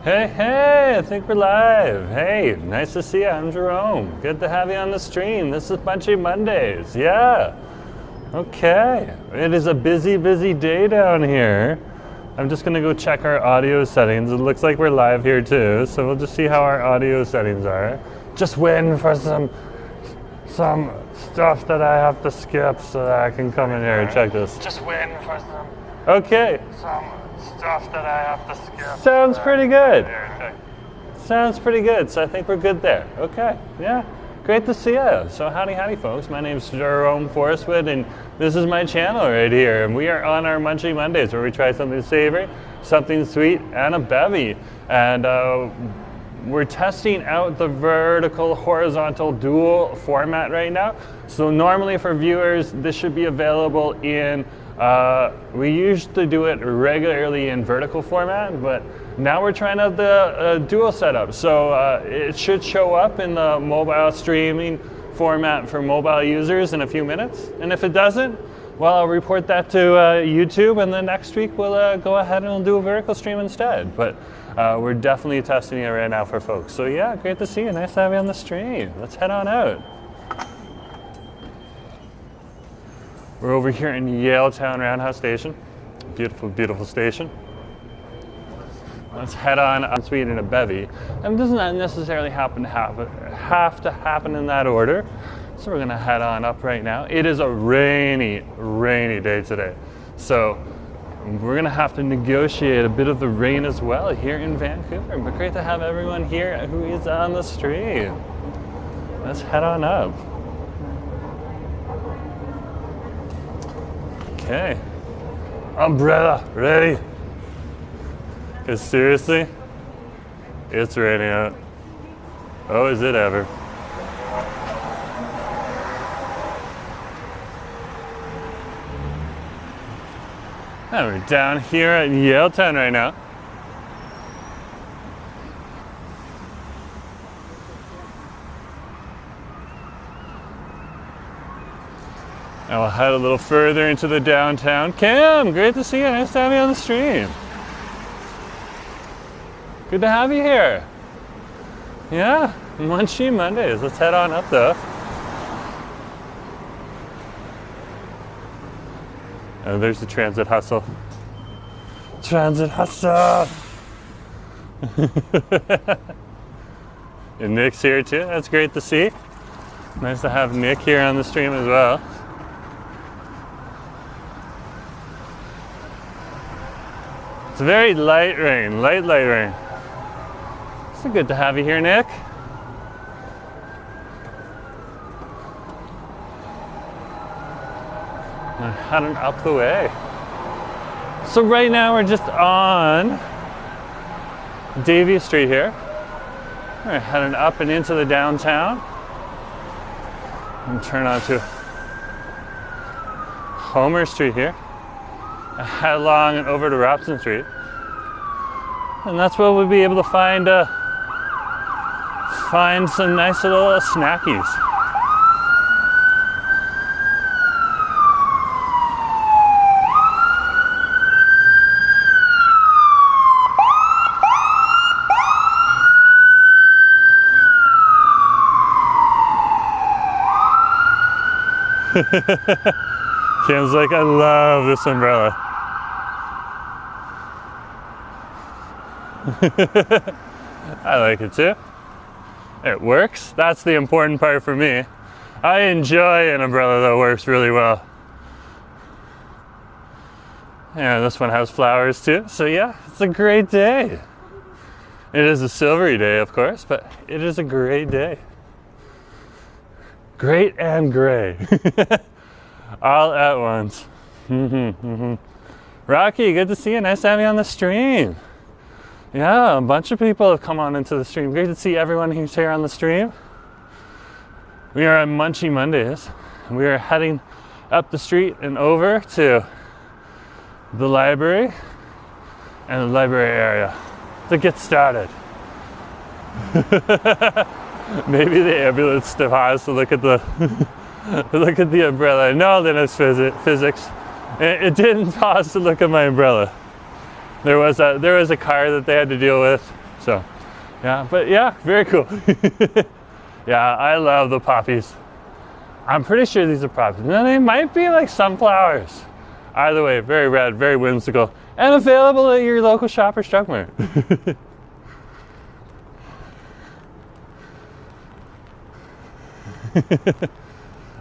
Hey, hey, I think we're live. Hey, nice to see you. I'm Jerome. Good to have you on the stream. This is Munchie Mondays. Yeah. Okay. It is a busy, busy day down here. I'm just going to go check our audio settings. It looks like we're live here too, so we'll just see how our audio settings are. Just waiting for some stuff that I have to skip so that I can come in here and check this. Just waiting for some. Okay. Some stuff that I have to skip. Sounds pretty good. Sounds pretty good. So I think we're good there. Okay. Yeah. Great to see you. So howdy folks. My name's Jerome Forestwood and this is my channel right here. And we are on our Munchie Mondays where we try something savory, something sweet, and a bevy. And we're testing out the vertical horizontal dual format right now. So normally for viewers, this should be available in we used to do it regularly in vertical format, but now we're trying out the dual setup. So it should show up in the mobile streaming format for mobile users in a few minutes. And if it doesn't, well, I'll report that to YouTube, and then next week we'll go ahead and we'll do a vertical stream instead. But we're definitely testing it right now for folks. So yeah, great to see you. Nice to have you on the stream. Let's head on out. We're over here in Yaletown Roundhouse Station. Beautiful, beautiful station. Let's head on sweet and a bevy. And it doesn't necessarily have to happen in that order. So we're gonna head on up right now. It is a rainy, rainy day today. So we're gonna have to negotiate a bit of the rain as well here in Vancouver. But great to have everyone here who is on the stream. Let's head on up. Okay, umbrella, ready? Because seriously, it's raining out. Oh, is it ever? And we're down here at Yaletown right now. And we'll head a little further into the downtown. Cam, great to see you. Nice to have you on the stream. Good to have you here. Yeah, Munchie Mondays. Let's head on up though. And there's the transit hustle. Transit hustle. And Nick's here too. That's great to see. Nice to have Nick here on the stream as well. It's very light rain, light rain. So good to have you here, Nick. We're heading up the way. So right now we're just on Davie Street here. We're heading up and into the downtown. And turn onto Homer Street here. Head along and over to Robson Street. And that's where we'll be able to find some nice little snackies. Kim's like, I love this umbrella. I like it too. It works. That's the important part for me. I enjoy an umbrella that works really well. Yeah, this one has flowers too. So yeah, it's a great day. It is a silvery day, of course, but it is a great day. Great and gray. All at once. Rocky, good to see you. Nice to have you on the stream. Yeah, a bunch of people have come on into the stream. Great to see everyone who's here on the stream. We are on Munchie Mondays. We are heading up the street and over to the library and the library area to get started. Maybe the ambulance paused to look at the look at the umbrella. No, then it's physics. It didn't pause to look at my umbrella. There was a car that they had to deal with So, yeah, but yeah, very cool. Yeah, I love the poppies. I'm pretty sure these are poppies. No, they might be like sunflowers. Either way, very red, very whimsical, and available at your local Shoppers Drug Mart.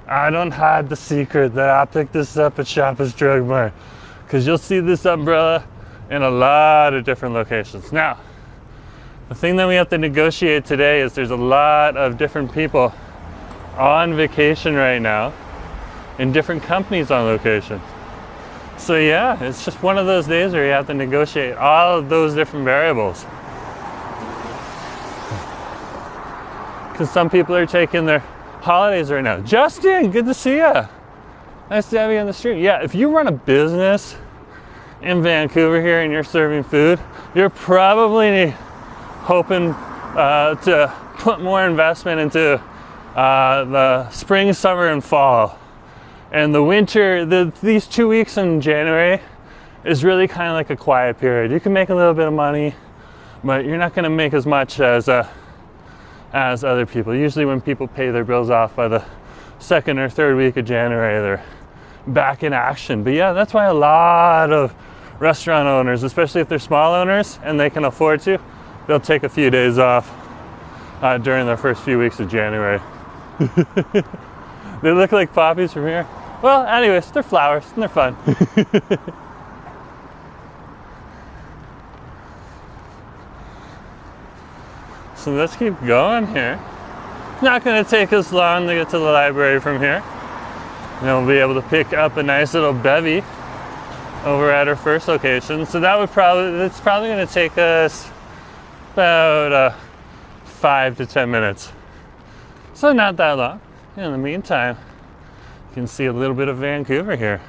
I don't hide the secret that I picked this up at Shoppers Drug Mart, because you'll see this umbrella in a lot of different locations. Now, the thing that we have to negotiate today is there's a lot of different people on vacation right now in different companies on location. So yeah, it's just one of those days where you have to negotiate all of those different variables. Because some people are taking their holidays right now. Justin, good to see you. Nice to have you on the street. Yeah, if you run a business in Vancouver here and you're serving food, you're probably hoping to put more investment into the spring, summer, and fall. And the winter, these 2 weeks in January is really kind of like a quiet period. You can make a little bit of money, but you're not going to make as much as other people. Usually when people pay their bills off by the second or third week of January, they're back in action. But yeah, that's why a lot of restaurant owners, especially if they're small owners and they can afford to, they'll take a few days off during their first few weeks of January. They look like poppies from here. Well, anyways, they're flowers and they're fun. So let's keep going here. It's not going to take us long to get to the library from here. And we'll be able to pick up a nice little bevy over at our first location. So it's probably going to take us about 5 to 10 minutes. So not that long. In the meantime, you can see a little bit of Vancouver here.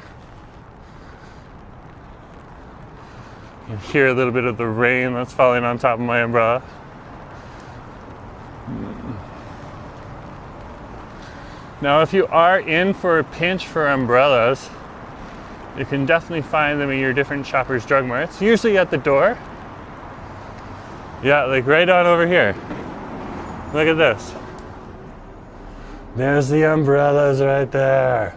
You can hear a little bit of the rain that's falling on top of my umbrella. Now, if you are in for a pinch for umbrellas, you can definitely find them in your different Shoppers Drug Marts, usually at the door. Yeah, like right on over here. Look at this. There's the umbrellas right there.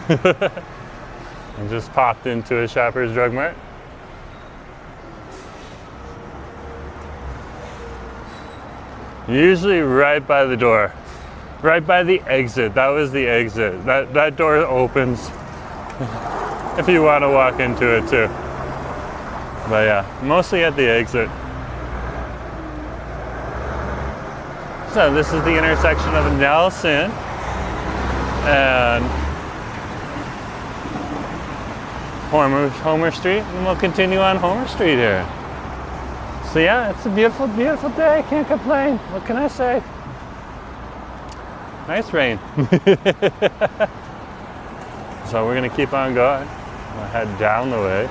I just popped into a Shoppers Drug Mart. Usually right by the door. Right by the exit. That was the exit. That door opens if you want to walk into it too. But yeah, mostly at the exit. So this is the intersection of Nelson and Homer Street, and we'll continue on Homer Street here. So yeah, it's a beautiful, beautiful day. I can't complain. What can I say? Nice rain. So we're gonna keep on going. We'll head down the way.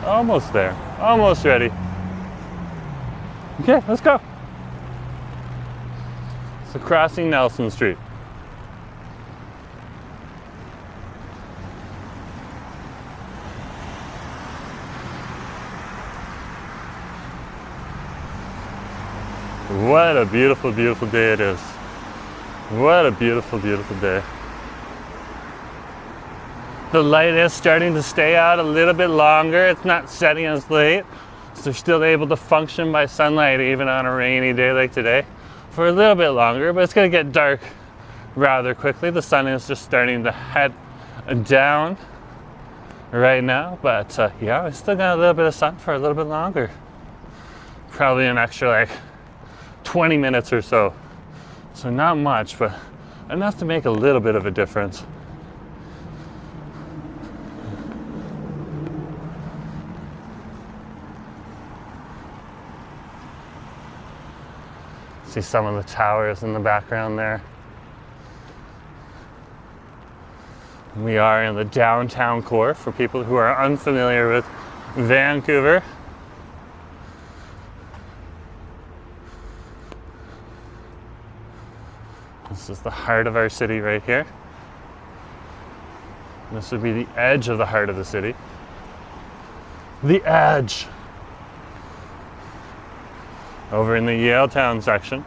Almost there. Almost ready. Okay, let's go. So crossing Nelson Street. What a beautiful, beautiful day it is. What a beautiful, beautiful day. The light is starting to stay out a little bit longer. It's not setting as late, so they're still able to function by sunlight even on a rainy day like today for a little bit longer, but it's going to get dark rather quickly. The sun is just starting to head down right now, but yeah, we still got a little bit of sun for a little bit longer. Probably an extra like 20 minutes or so. So not much, but enough to make a little bit of a difference. See some of the towers in the background there. We are in the downtown core for people who are unfamiliar with Vancouver. This is the heart of our city right here. This would be the edge of the heart of the city. The edge. Over in the Yaletown section.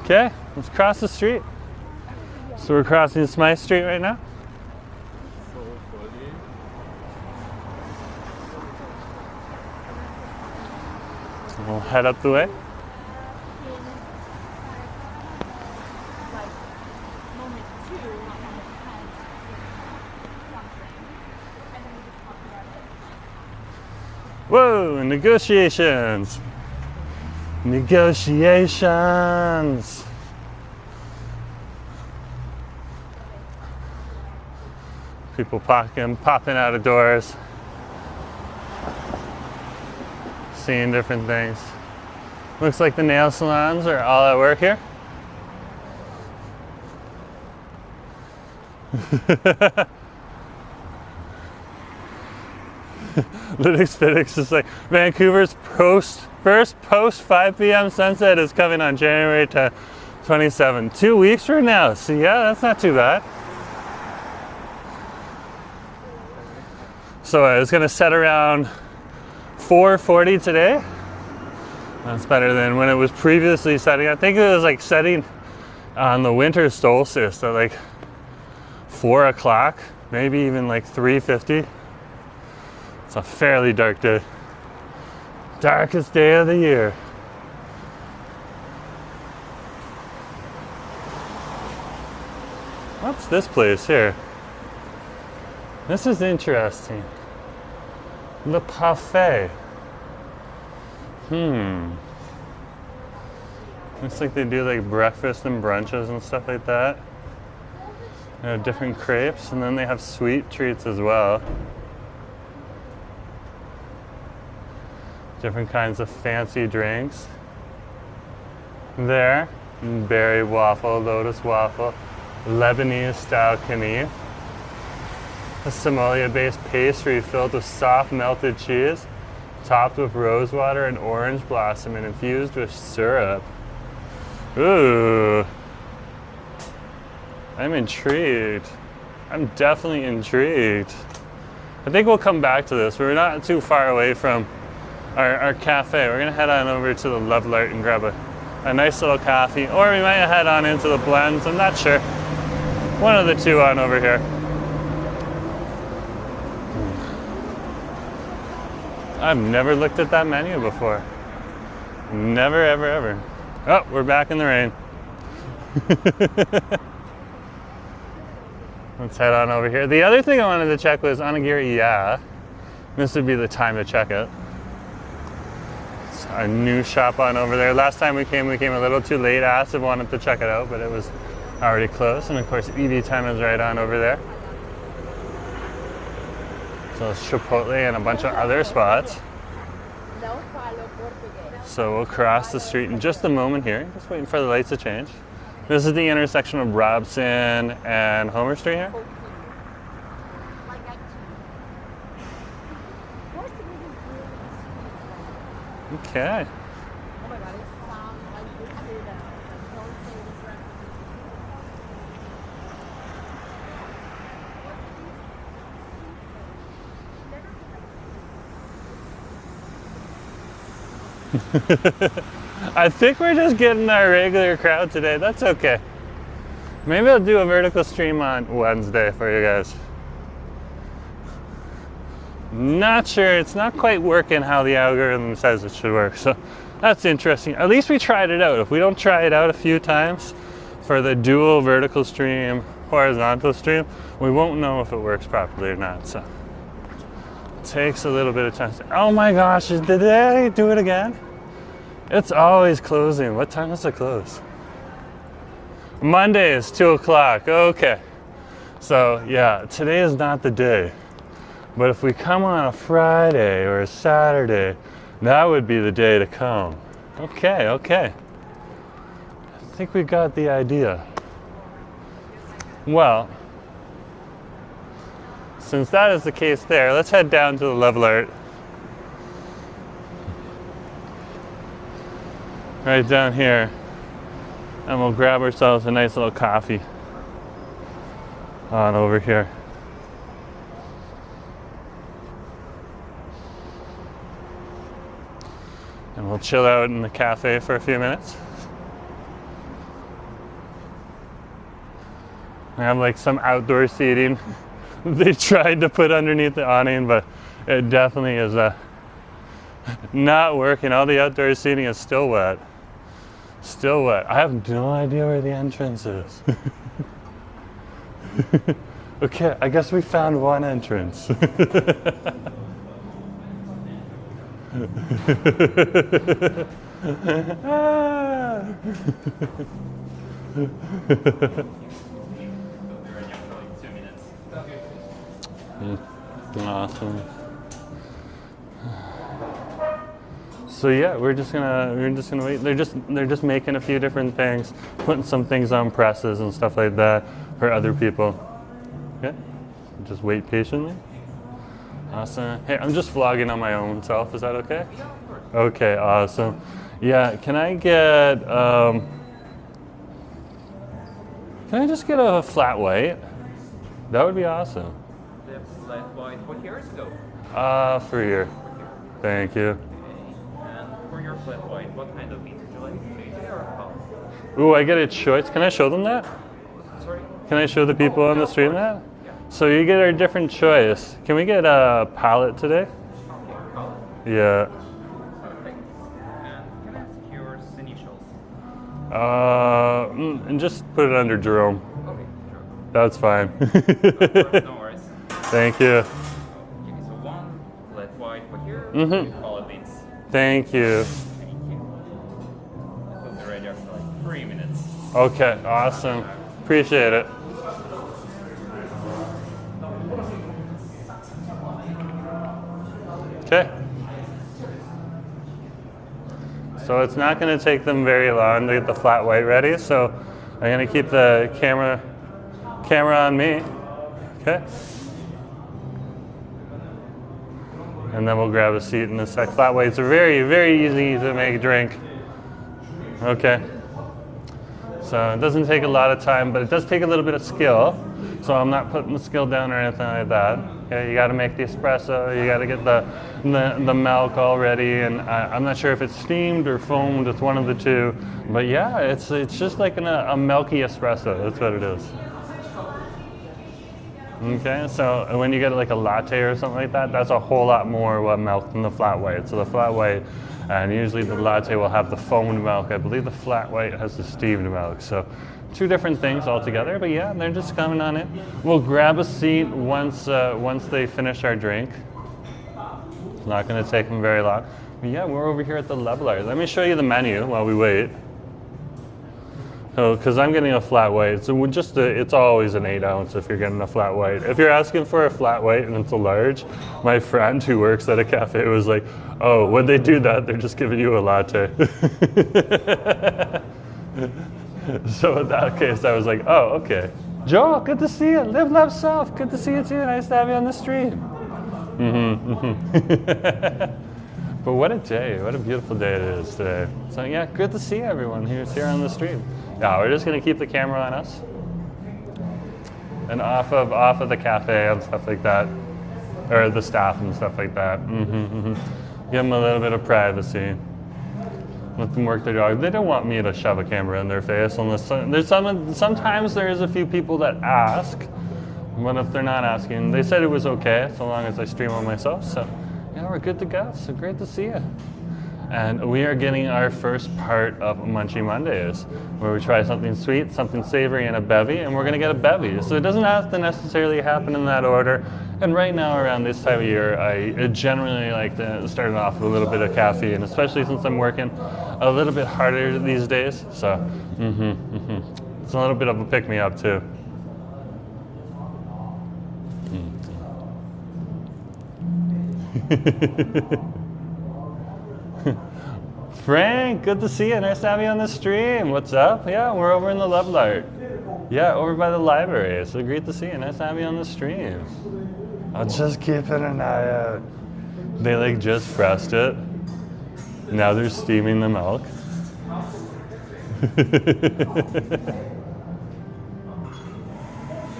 Okay, let's cross the street. So we're crossing Smythe Street right now. We'll head up the way. Whoa, negotiations. Negotiations. People popping out of doors, seeing different things. Looks like the nail salons are all at work here. Lytics Fittix is like, Vancouver's first post 5 p.m. sunset is coming on January 27. 2 weeks from now. So yeah, that's not too bad. So it's gonna set around 4:40 today. That's better than when it was previously setting. I think it was like setting on the winter solstice at like 4 o'clock, maybe even like 3:50. It's a fairly dark day. Darkest day of the year. What's this place here? This is interesting. Le Parfait. Looks like they do like breakfast and brunches and stuff like that. They have different crepes, and then they have sweet treats as well. Different kinds of fancy drinks. There, berry waffle, lotus waffle, Lebanese style knife. A Somalia-based pastry filled with soft melted cheese, topped with rosewater and orange blossom and infused with syrup. Ooh. I'm intrigued. I'm definitely intrigued. I think we'll come back to this. We're not too far away from our cafe. We're gonna head on over to the Lovelarte and grab a nice little coffee, or we might head on into the blends. I'm not sure. One of the two on over here. I've never looked at that menu before. Never, ever, ever. Oh, we're back in the rain. Let's head on over here. The other thing I wanted to check was onigiri, yeah. This would be the time to check it. It's a new shop on over there. Last time we came a little too late. Asked if we wanted to check it out, but it was already closed. And of course, EV time is right on over there. So it's Chipotle and a bunch of other spots. So we'll cross the street in just a moment here. Just waiting for the lights to change. This is the intersection of Robson and Homer Street here. Okay. I think we're just getting our regular crowd today. That's okay. Maybe I'll do a vertical stream on Wednesday for you guys. Not sure. It's not quite working how the algorithm says it should work. So that's interesting. At least we tried it out. If we don't try it out a few times for the dual vertical stream, horizontal stream, we won't know if it works properly or not. So it takes a little bit of time. Oh my gosh, did they do it again? It's always closing. What time does it close? Monday is 2 o'clock. Okay. So yeah, today is not the day. But if we come on a Friday or a Saturday That would be the day to come. Okay, okay. I think we got the idea. Well, since that is the case there, let's head down to the Lovelarte. Right down here. And we'll grab ourselves a nice little coffee on over here. And we'll chill out in the cafe for a few minutes. We have like some outdoor seating they tried to put underneath the awning, but it definitely is not working. All the outdoor seating is still wet. Still wet. I have no idea where the entrance is. Okay, I guess we found one entrance. Awesome. So yeah, we're just gonna wait. They're just making a few different things, putting some things on presses and stuff like that for other people. Okay, just wait patiently. Awesome. Hey, I'm just vlogging on my own self. Is that okay? Yeah, of course. Okay, awesome. Yeah, can I just get a flat white? That would be awesome. The flat white. What here is go? For here. Thank you. Okay. And for your flat white, what kind of beans would you like? AJ or Parm? Ooh, I get a choice. Can I show them that? Sorry? Can I show the people on the street that? Yeah. So you get a different choice. Can we get a palette today? Okay, color. Yeah. Perfect. And can I ask your initials? And just put it under Jerome. Okay, sure. That's fine. No worries. Thank you. Okay, so one flat white for here. Mm-hmm. Color beans. Thank you. Thank you. It will be ready after like 3 minutes. Okay, awesome. Appreciate it. Okay. So it's not going to take them very long to get the flat white ready, so I'm going to keep the camera on me. Okay. And then we'll grab a seat in a sec. Flat whites are very, very easy to make drink. Okay. So it doesn't take a lot of time, but it does take a little bit of skill. So I'm not putting the skill down or anything like that. Okay, you got to make the espresso. You got to get the milk all ready, and I'm not sure if it's steamed or foamed. It's one of the two. But yeah, it's just like a milky espresso. That's what it is. Okay, so when you get like a latte or something like that, that's a whole lot more milk than the flat white. So the flat white, and usually the latte will have the foamed milk. I believe the flat white has the steamed milk. So two different things altogether, but yeah, they're just coming on in. We'll grab a seat once they finish our drink. It's not going to take them very long. But yeah, we're over here at the Lovelarte. Let me show you the menu while we wait. Oh, because I'm getting a flat white, so it's always an 8 ounce if you're getting a flat white. If you're asking for a flat white and it's a large, my friend who works at a cafe was like, oh, when they do that, they're just giving you a latte. So in that case, I was like, oh, okay. Joel, good to see you. Live, love, self. Good to see you too. Nice to have you on the street. But what a day. What a beautiful day it is today. So yeah, good to see everyone who's here on the street. Yeah, we're just going to keep the camera on us. And off of the cafe and stuff like that. Or the staff and stuff like that. Give them a little bit of privacy. Let them work their dog. They don't want me to shove a camera in their face unless sometimes there is a few people that ask, but if they're not asking, they said it was okay so long as I stream on myself. So yeah, we're good to go. So great to see you. And we are getting our first part of Munchie Mondays, where we try something sweet, something savory, and a bevy, and we're going to get a bevy. So it doesn't have to necessarily happen in that order. And right now, around this time of year, I generally like to start it off with a little bit of caffeine, especially since I'm working a little bit harder these days. So it's a little bit of a pick-me-up too. Frank, good to see you. Nice to have you on the stream. What's up? Yeah, we're over in the Lovelarte. Yeah, over by the library. So great to see you. Nice to have you on the stream. I'm just keeping an eye out. They like just pressed it. Now they're steaming the milk.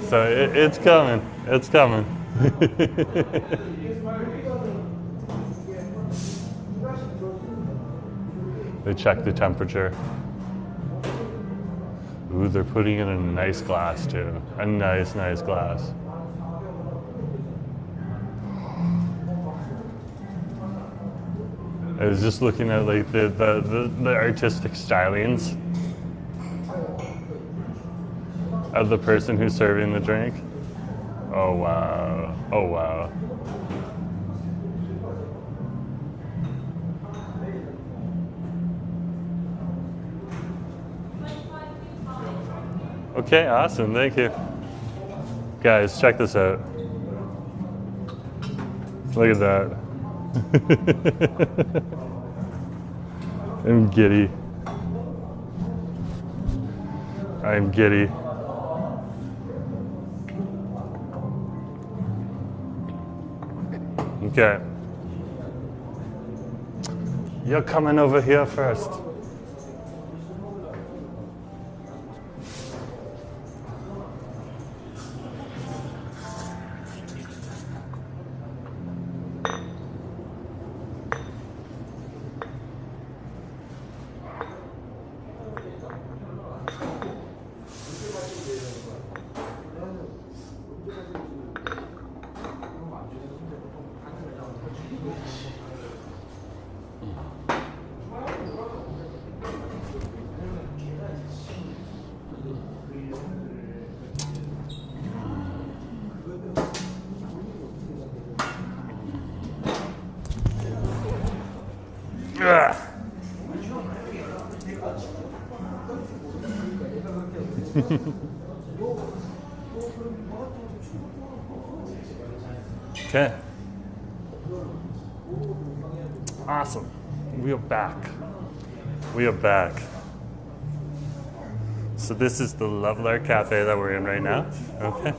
So it's coming. It's coming. They check the temperature. Ooh, they're putting it in a nice glass too. A nice glass. I was just looking at like the artistic stylings of the person who's serving the drink. Oh wow. Oh wow. Okay, awesome, thank you. Guys, check this out. Look at that. I'm giddy. I'm giddy. Okay. You're coming over here first. Okay. Awesome. We are back. We are back. So this is the Lovelarte Cafe that we're in right now. Okay.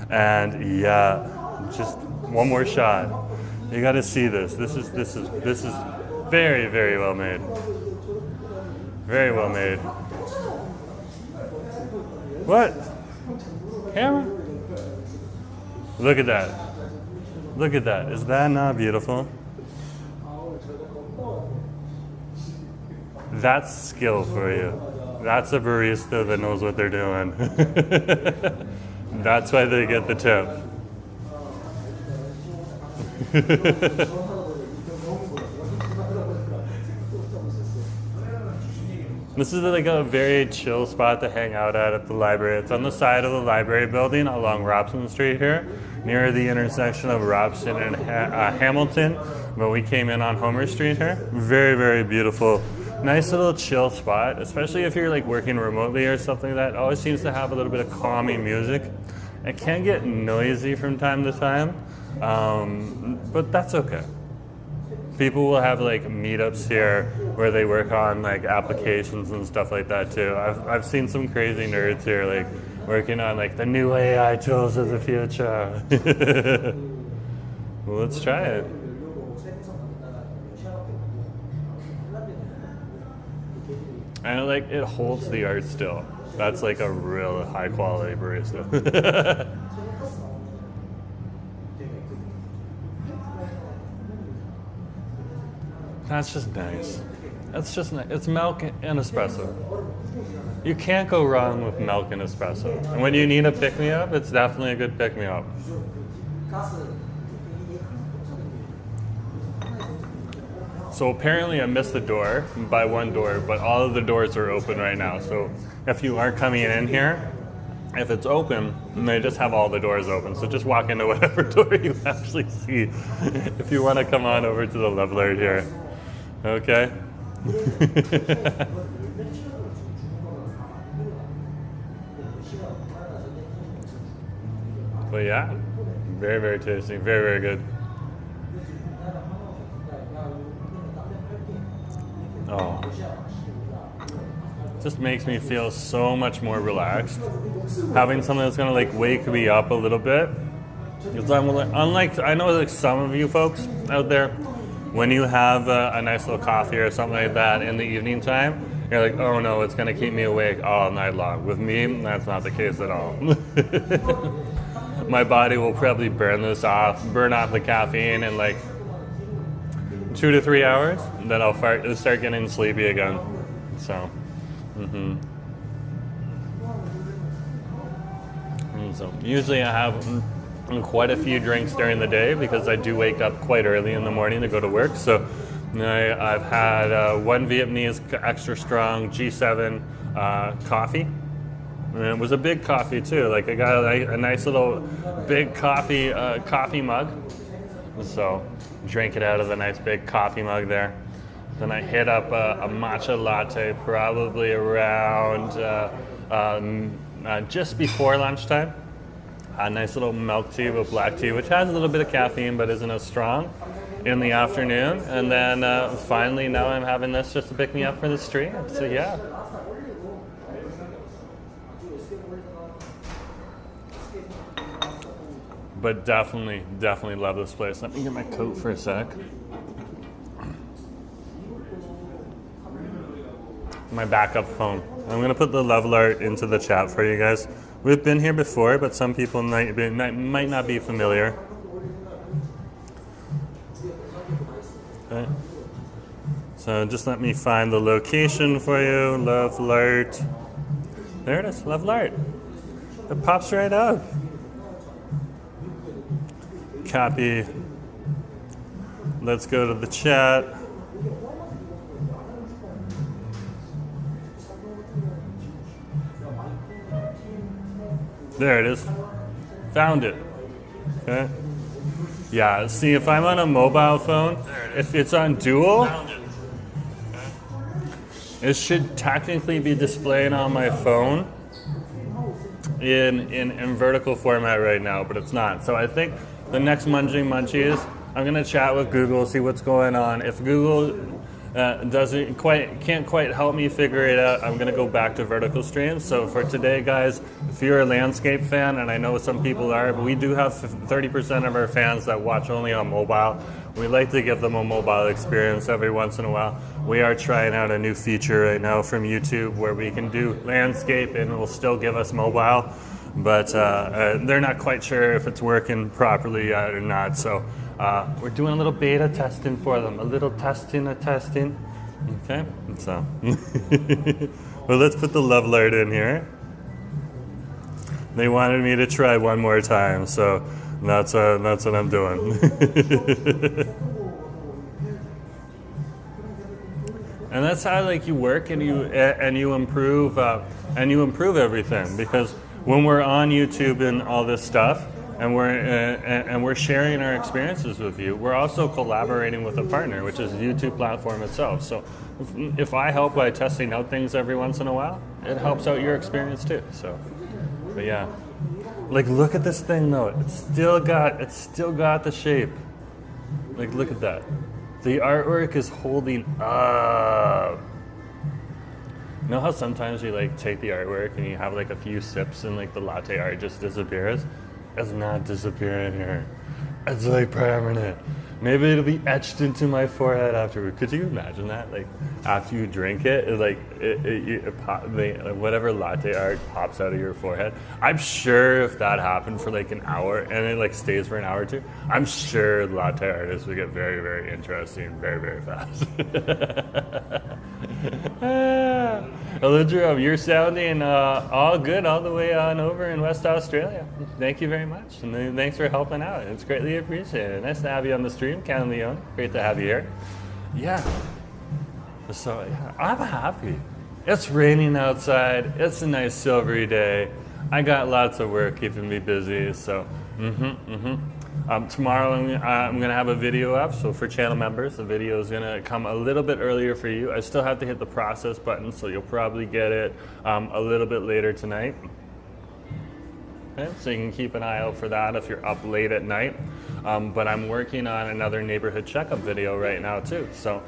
And yeah, just one more shot. You got to see this. This is very, very well made. Very well made. What? Camera? Look at that. Look at that. Is that not beautiful? That's skill for you. That's a barista that knows what they're doing. That's why they get the tip. This is like a very chill spot to hang out at the library. It's on the side of the library building along Robson Street here, near the intersection of Robson and Hamilton. But we came in on Homer Street here. Very, very beautiful. Nice little chill spot, especially if you're like working remotely or something like that. It always seems to have a little bit of calming music. It can get noisy from time to time, but that's okay. People will have like meetups here where they work on like applications and stuff like that too. I've seen some crazy nerds here like working on like the new AI tools of the future. Well, let's try it. And like it holds the art still. That's like a real high quality barista. That's just nice. That's just nice. It's milk and espresso. You can't go wrong with milk and espresso. And when you need a pick-me-up, it's definitely a good pick-me-up. So apparently I missed the door by one door, but all of the doors are open right now. So if you are coming in here, if it's open, they just have all the doors open. So just walk into whatever door you actually see if you want to come on over to the Lovelarte here. Okay? But yeah, very, very tasty. Very, very good. Oh. Just makes me feel so much more relaxed. Having something that's gonna like wake me up a little bit. Because unlike, I know like some of you folks out there, when you have a nice little coffee or something like that in the evening time, you're like, oh no, it's gonna keep me awake all night long. With me, that's not the case at all. My body will probably burn off the caffeine in like 2 to 3 hours, and then I'll start getting sleepy again. So, so usually I have quite a few drinks during the day because I do wake up quite early in the morning to go to work. So I've had one Vietnamese extra strong G7 coffee. And it was a big coffee too. Like I got a nice little big coffee mug. So drank it out of the nice big coffee mug there. Then I hit up a matcha latte probably around just before lunchtime. A nice little milk tea with black tea, which has a little bit of caffeine but isn't as strong, in the afternoon. And then finally now I'm having this just to pick me up for the stream. So yeah. But definitely love this place. Let me get my coat for a sec. My backup phone. I'm gonna put the Lovelarte into the chat for you guys. We've been here before, but some people might not be familiar. Okay. So just let me find the location for you. Lovelarte. There it is, Lovelarte. It pops right up. Copy. Let's go to the chat. There it is. Found it. Okay. Yeah, see, if I'm on a mobile phone, if it's on dual, it should technically be displaying on my phone in vertical format right now, but it's not. So I think the next Munchies, I'm gonna chat with Google, see what's going on. If Google can't quite help me figure it out, I'm gonna go back to vertical streams. So for today, guys, if you're a landscape fan, and I know some people are, but we do have 30% of our fans that watch only on mobile. We like to give them a mobile experience every once in a while. We are trying out a new feature right now from YouTube where we can do landscape and it will still give us mobile, but they're not quite sure if it's working properly yet or not. So we're doing a little beta testing for them, a little testing. Okay, so well, let's put the Lovelarte in here. They wanted me to try one more time, so that's what I'm doing. And that's how like you work and you improve everything, because when we're on YouTube and all this stuff, and we're sharing our experiences with you, we're also collaborating with a partner, which is the YouTube platform itself. So if I help by testing out things every once in a while, it helps out your experience too. So, but yeah, like look at this thing though. It's still got the shape. Like look at that. The artwork is holding up. You know how sometimes you like take the artwork and you have like a few sips and like the latte art just disappears? It's not disappearing here. It's like permanent. Maybe it'll be etched into my forehead afterward. Could you imagine that? Like after you drink it, whatever latte art pops out of your forehead. I'm sure if that happened for like an hour and it like stays for an hour or two, I'm sure latte artists would get very, very interesting very, very fast. Hello, Jerome. You're sounding all good all the way on over in West Australia. Thank you very much. And thanks for helping out. It's greatly appreciated. Nice to have you on the stream, Ken Leon. Great to have you here. Yeah. So yeah, I'm happy. It's raining outside. It's a nice silvery day. I got lots of work keeping me busy. So, tomorrow I'm going to have a video up, so for channel members, the video is going to come a little bit earlier for you. I still have to hit the process button, so you'll probably get it a little bit later tonight. Okay, so you can keep an eye out for that if you're up late at night. but I'm working on another neighborhood checkup video right now too. So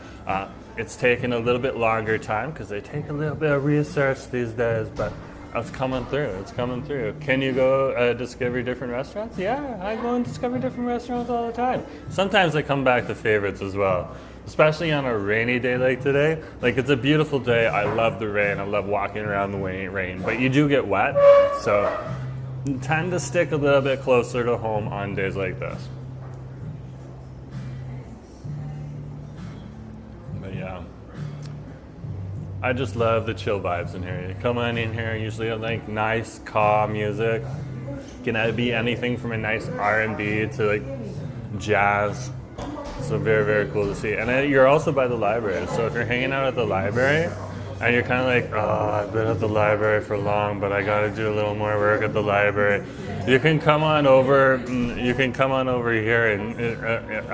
it's taking a little bit longer time because they take a little bit of research these days, but it's coming through. It's coming through. Can you go discover different restaurants? Yeah, I go and discover different restaurants all the time. Sometimes I come back to favorites as well, especially on a rainy day like today. Like, it's a beautiful day. I love the rain. I love walking around the rain, but you do get wet, so tend to stick a little bit closer to home on days like this. But yeah, I just love the chill vibes in here. You come on in here, usually like nice, calm music. Can be anything from a nice R&B to like jazz. So very, very cool to see. And you're also by the library. So if you're hanging out at the library and you're kind of like, oh, I've been at the library for long, but I got to do a little more work at the library, you can come on over. You can come on over here and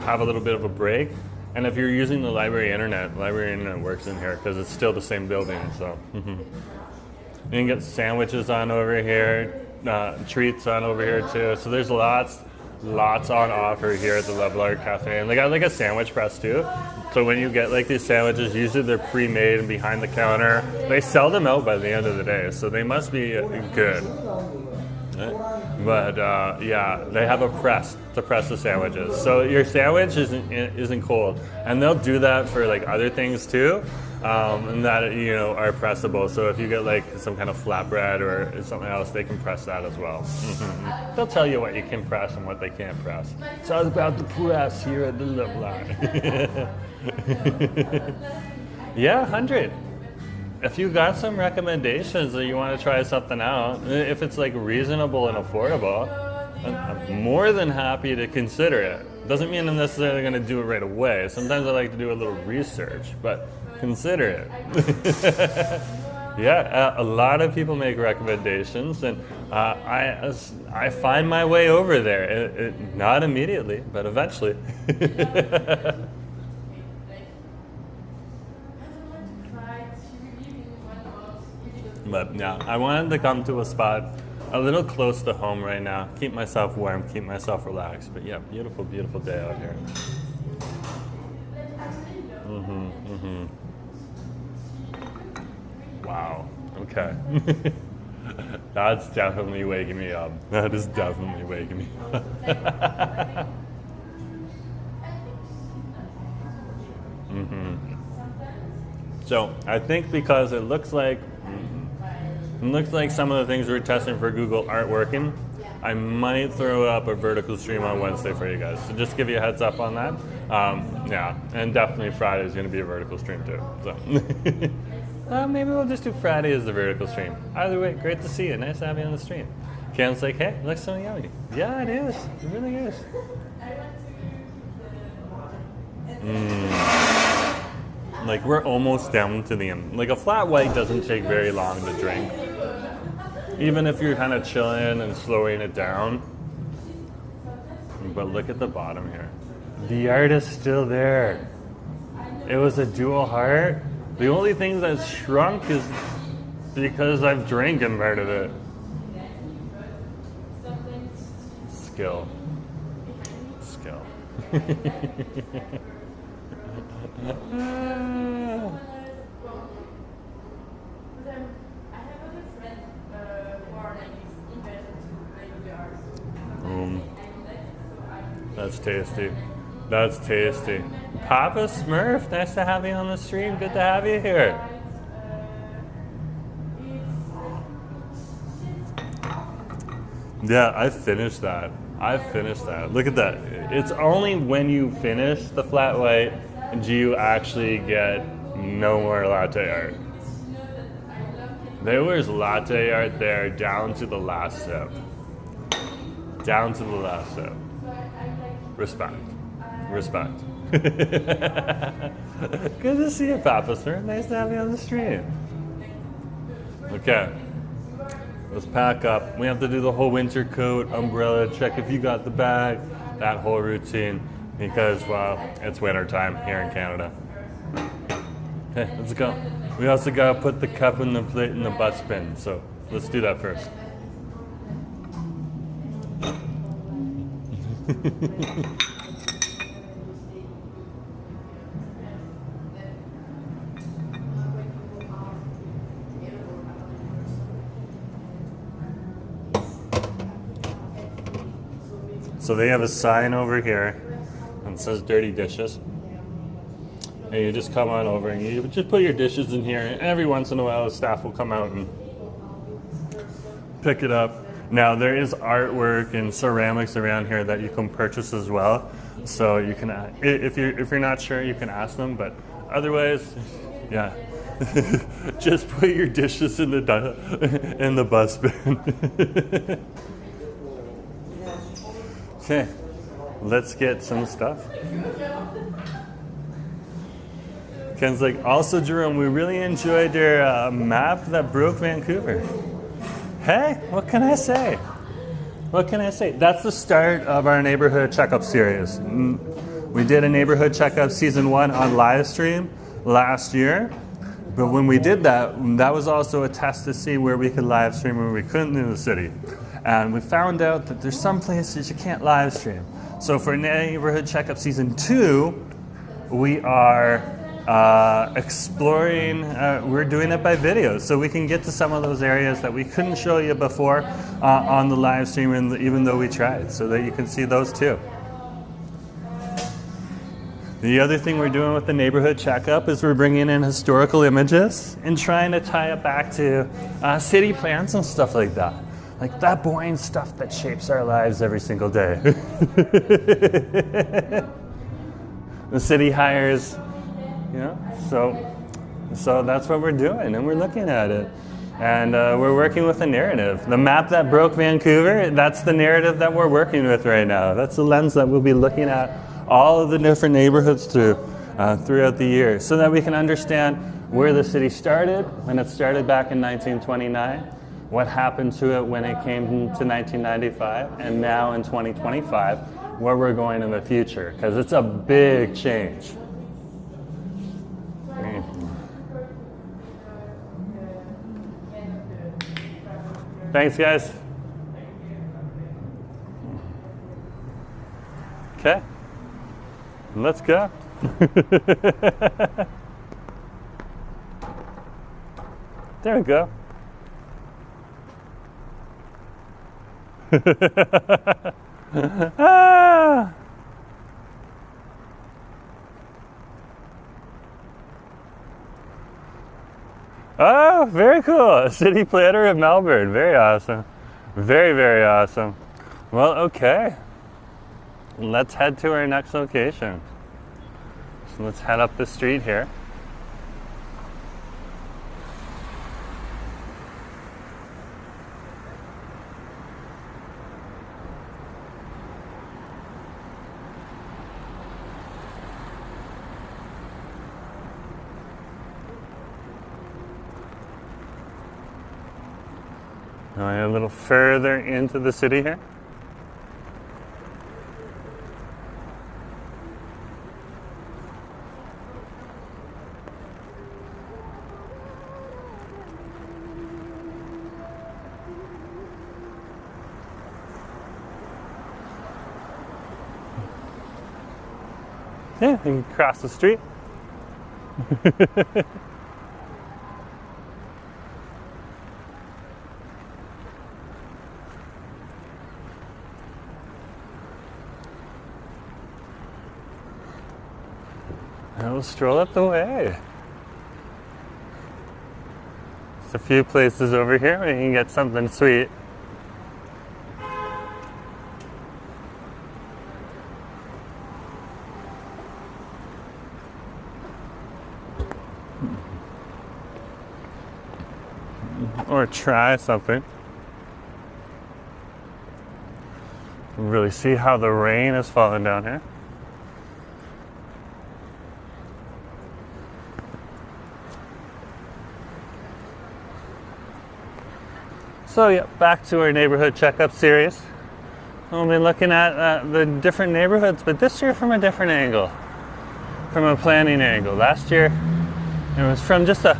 have a little bit of a break. And if you're using the library internet works in here because it's still the same building. So you can get sandwiches on over here, treats on over here too. So there's lots on offer here at the Lovelarte Cafe. And they got like a sandwich press too. So when you get like these sandwiches, usually they're pre-made and behind the counter. They sell them out by the end of the day, so they must be good. But yeah, they have a press to press the sandwiches. So your sandwich isn't cold. And they'll do that for like other things too. And that, you know, are pressable. So if you get like some kind of flatbread or something else, they can press that as well. They'll tell you what you can press and what they can't press. It's all about the press here at the Lovelarte. Yeah, 100. If you got some recommendations that you want to try something out, if it's like reasonable and affordable, I'm more than happy to consider it. Doesn't mean I'm necessarily going to do it right away. Sometimes I like to do a little research, but consider it. Yeah, a lot of people make recommendations, and I find my way over there. Not immediately, but eventually. But yeah, I wanted to come to a spot a little close to home right now. Keep myself warm, keep myself relaxed. But yeah, beautiful, beautiful day out here. Wow, okay. That's definitely waking me up. That is definitely waking me up. So I think because it looks like some of the things we're testing for Google aren't working, I might throw up a vertical stream on Wednesday for you guys. So just give you a heads up on that. Yeah, and definitely Friday is going to be a vertical stream too. So maybe we'll just do Friday as the vertical stream. Either way, great to see you. Nice to have you on the stream. Ken's like, hey, it looks so yummy. Yeah, it is. It really is. Like, we're almost down to the end. Like, a flat white doesn't take very long to drink. Even if you're kind of chilling and slowing it down. But look at the bottom here. The art is still there. It was a dual heart. The only thing that's shrunk is because I've drank and part of it. Skill. That's tasty. That's tasty. Papa Smurf, nice to have you on the stream. Good to have you here. Yeah, I finished that. Look at that. It's only when you finish the flat white do you actually get no more latte art. There was latte art there down to the last sip. Down to the last sip. Respect. Good to see you, Papa Sir. Nice to have you on the stream. Okay. Let's pack up. We have to do the whole winter coat, umbrella, check if you got the bag, that whole routine, because, well, it's winter time here in Canada. Okay, let's go. We also gotta put the cup and the plate in the bus bin, so let's do that first. So they have a sign over here that says dirty dishes. And you just come on over and you just put your dishes in here, and every once in a while the staff will come out and pick it up. Now there is artwork and ceramics around here that you can purchase as well. So you can, if you're not sure, you can ask them, but otherwise, yeah. Just put your dishes in the bus bin. Okay, let's get some stuff. Ken's like, also Jerome, we really enjoyed your map that broke Vancouver. Hey, what can I say? What can I say? That's the start of our neighborhood checkup series. We did a neighborhood checkup season 1 on live stream last year. But when we did that, that was also a test to see where we could live stream and where we couldn't in the city. And we found out that there's some places you can't live stream. So for neighborhood checkup season 2, we are exploring, we're doing it by video. So we can get to some of those areas that we couldn't show you before on the live stream, and even though we tried, so that you can see those too. The other thing we're doing with the neighborhood checkup is we're bringing in historical images and trying to tie it back to city plans and stuff like that. Like that boring stuff that shapes our lives every single day. The city hires, you know, so that's what we're doing, and we're looking at it. And we're working with a narrative. The map that broke Vancouver, that's the narrative that we're working with right now. That's the lens that we'll be looking at all of the different neighborhoods throughout the year, so that we can understand where the city started when it started back in 1929, what happened to it when it came to 1995, and now in 2025, where we're going in the future, because it's a big change. Thanks, guys. Okay, let's go. There we go. Ah! Oh, very cool. City planner of Melbourne. Very awesome. Very, very awesome. Well, okay. Let's head to our next location. So let's head up the street here. Going a little further into the city here. Yeah, you can cross the street. And we'll stroll up the way. There's a few places over here where you can get something sweet. Or try something. Really see how the rain is falling down here. So yeah, back to our neighborhood checkup series. We'll be looking at the different neighborhoods, but this year from a different angle, from a planning angle. Last year it was from just a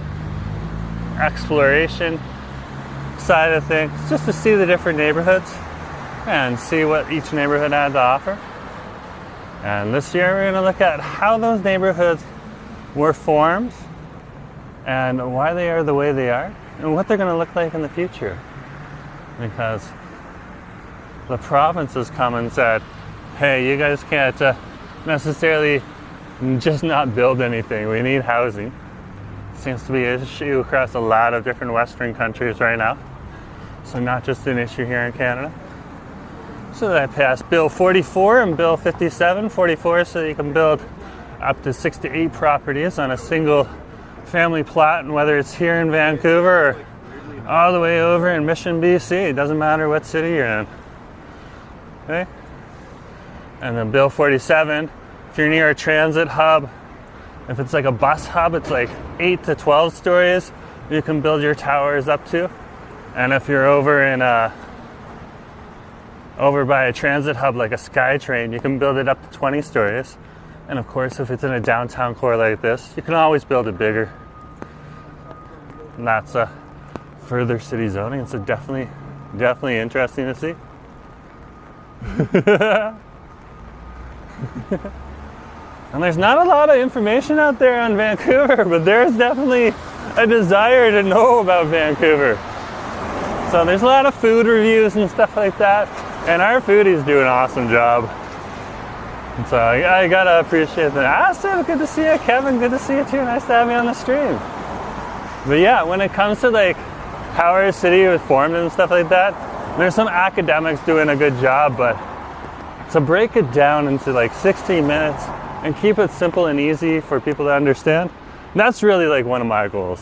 exploration side of things, just to see the different neighborhoods. and see what each neighborhood had to offer. And this year we're going to look at how those neighborhoods were formed and why they are the way they are and what they're going to look like in the future. Because the province has come and said, hey, you guys can't necessarily just not build anything. We need housing. Seems to be an issue across a lot of different Western countries right now. So not just an issue here in Canada. So they passed Bill 44 and Bill 57. 44 so you can build up to 6 to 8 properties on a single family plot, and whether it's here in Vancouver or all the way over in Mission, BC, it doesn't matter what city you're in. Okay? And then Bill 47, if you're near a transit hub, if it's like a bus hub, it's like 8 to 12 stories you can build your towers up to. And if you're over in over by a transit hub like a SkyTrain, you can build it up to 20 stories. And of course, if it's in a downtown core like this, you can always build it bigger. And that's further city zoning, so definitely interesting to see. And there's not a lot of information out there on Vancouver, but there's definitely a desire to know about Vancouver. So there's a lot of food reviews and stuff like that, and our foodies do an awesome job. And so I gotta appreciate that. Sam, good to see you. Kevin, good to see you too. Nice to have you on the stream. But yeah, when it comes to like how our city was formed and stuff like that, there's some academics doing a good job, but to break it down into like 16 minutes and keep it simple and easy for people to understand, that's really like one of my goals.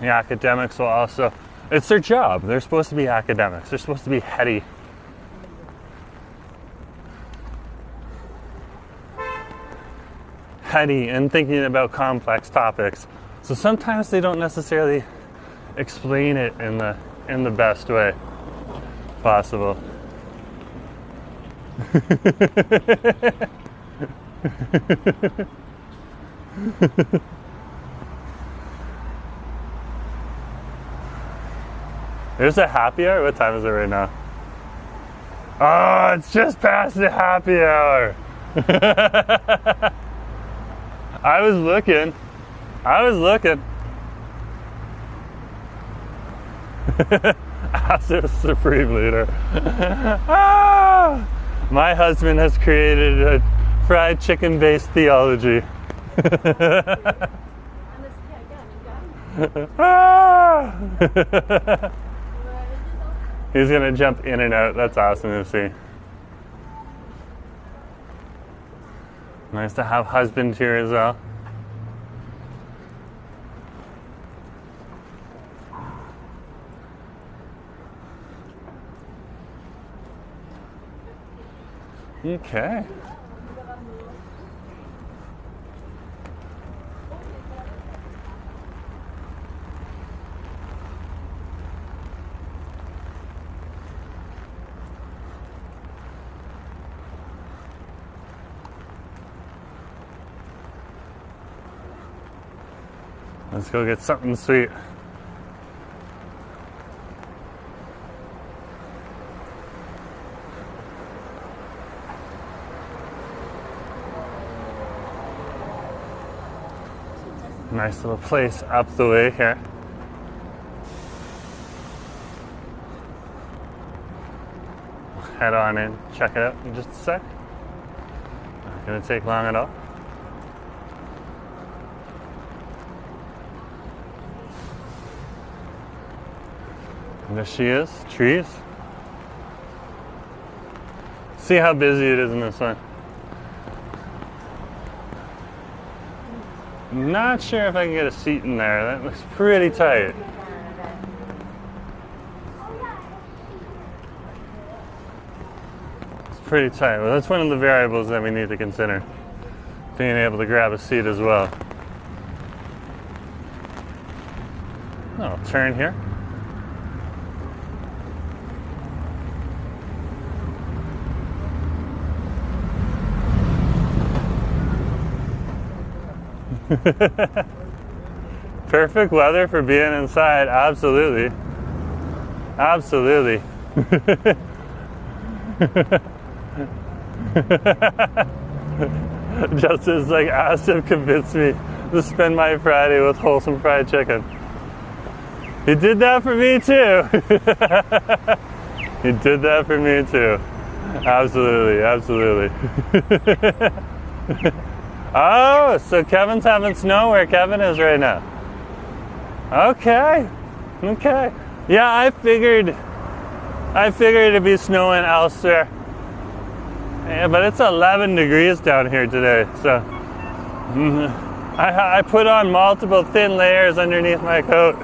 The academics will also, it's their job. They're supposed to be academics. They're supposed to be heady. Heady and thinking about complex topics. So sometimes they don't necessarily explain it in the best way possible. There's a happy hour? What time is it right now? Oh, it's just past the happy hour. I was looking. As a supreme leader. My husband has created a fried chicken based theology. He's gonna jump in and out. That's awesome to see. Nice to have husband here as well. Okay. Let's go get something sweet. Nice little place up the way here. Head on in, check it out in just a sec. Not gonna take long at all. And there she is, trees. See how busy it is in this one. Not sure if I can get a seat in there. That looks pretty tight. It's pretty tight. Well, that's one of the variables that we need to consider. Being able to grab a seat as well. I'll turn here. Perfect weather for being inside, absolutely. Absolutely. Justin's like asked him, convinced me to spend my Friday with wholesome fried chicken. He did that for me too. He did that for me too. Absolutely, absolutely. Oh, so Kevin's having snow where Kevin is right now. Okay, okay. Yeah, I figured it'd be snowing elsewhere. Yeah, but it's 11 degrees down here today, so I put on multiple thin layers underneath my coat,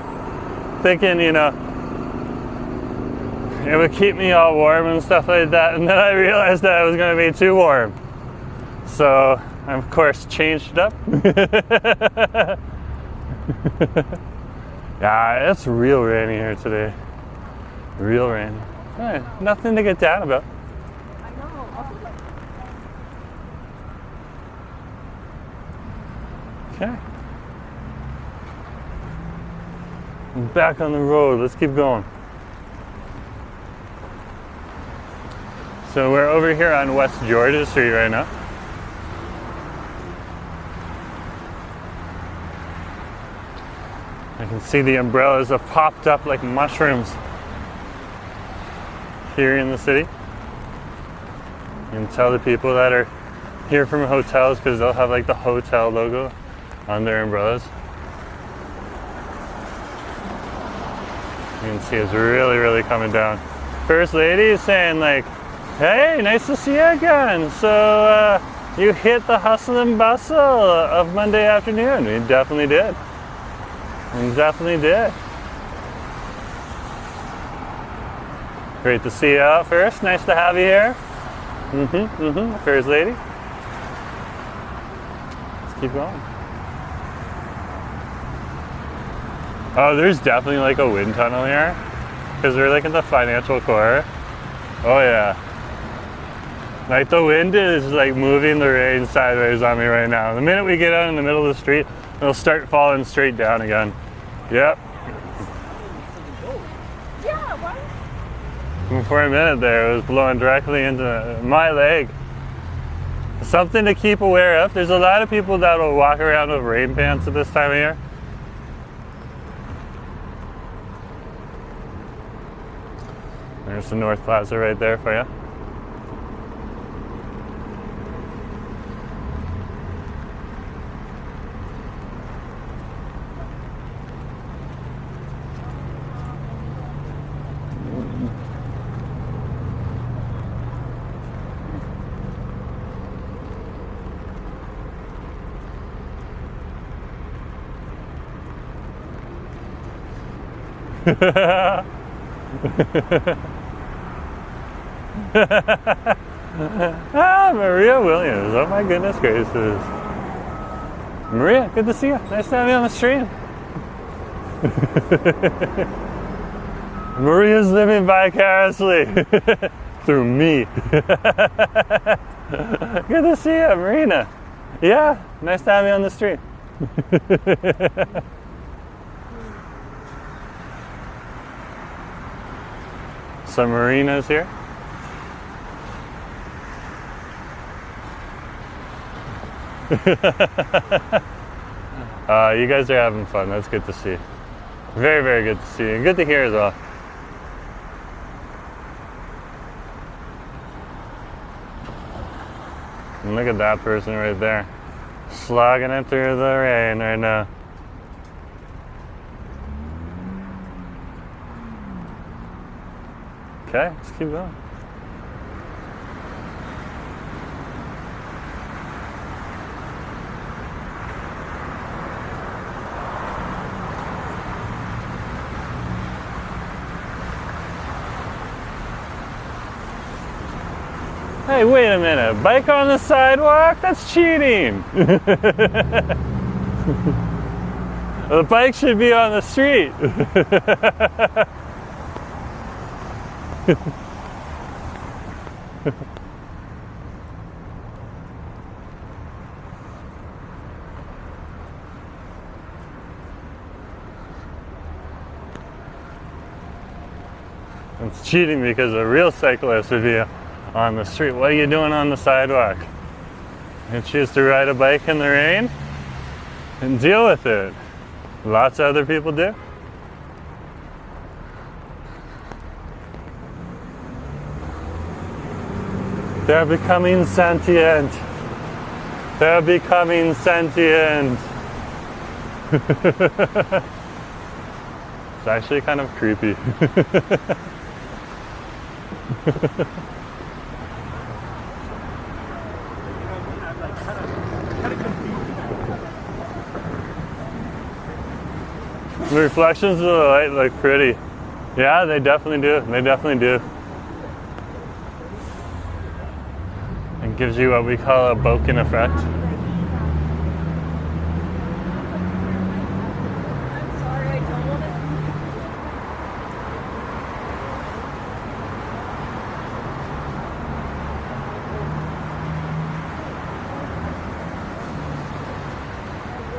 thinking, you know, it would keep me all warm and stuff like that, and then I realized that it was going to be too warm. So I, of course, changed it up. Yeah, it's real rainy here today. Real rainy. Hey, nothing to get down about. I know. Okay. I'm back on the road. Let's keep going. So we're over here on West Georgia Street right now. I can see the umbrellas have popped up like mushrooms here in the city. You can tell the people that are here from hotels because they'll have like the hotel logo on their umbrellas. You can see it's really, really coming down. First lady is saying like, hey, nice to see you again. So you hit the hustle and bustle of Monday afternoon. We definitely did. We definitely did. Great to see you out first. Nice to have you here. First lady. Let's keep going. Oh, there's definitely like a wind tunnel here because we're like in the financial core. Oh yeah. Like the wind is like moving the rain sideways on me right now. The minute we get out in the middle of the street, it'll start falling straight down again. Yep. Yeah, what? For a minute there, it was blowing directly into my leg. Something to keep aware of. There's a lot of people that will walk around with rain pants at this time of year. There's the North Plaza right there for you. Maria Williams. Oh my goodness gracious. Maria, good to see you. Nice to have you on the stream. Maria's living vicariously through me. Good to see you, Marina. Yeah, nice to have you on the stream. Some marinas here. You guys are having fun. That's good to see. Very, very good to see. And good to hear as well. And look at that person right there. Slogging it through the rain right now. Okay, let's keep going. Hey, wait a minute. Bike on the sidewalk? That's cheating. The bike should be on the street. it's cheating because a real cyclist would be on the street. What are you doing on the sidewalk? You choose to ride a bike in the rain and deal with it. Lots of other people do. They're becoming sentient. They're becoming sentient. It's actually kind of creepy. The reflections of the light look pretty. Yeah, they definitely do. They definitely do. It gives you what we call a bokeh effect. I'm sorry, I don't want to.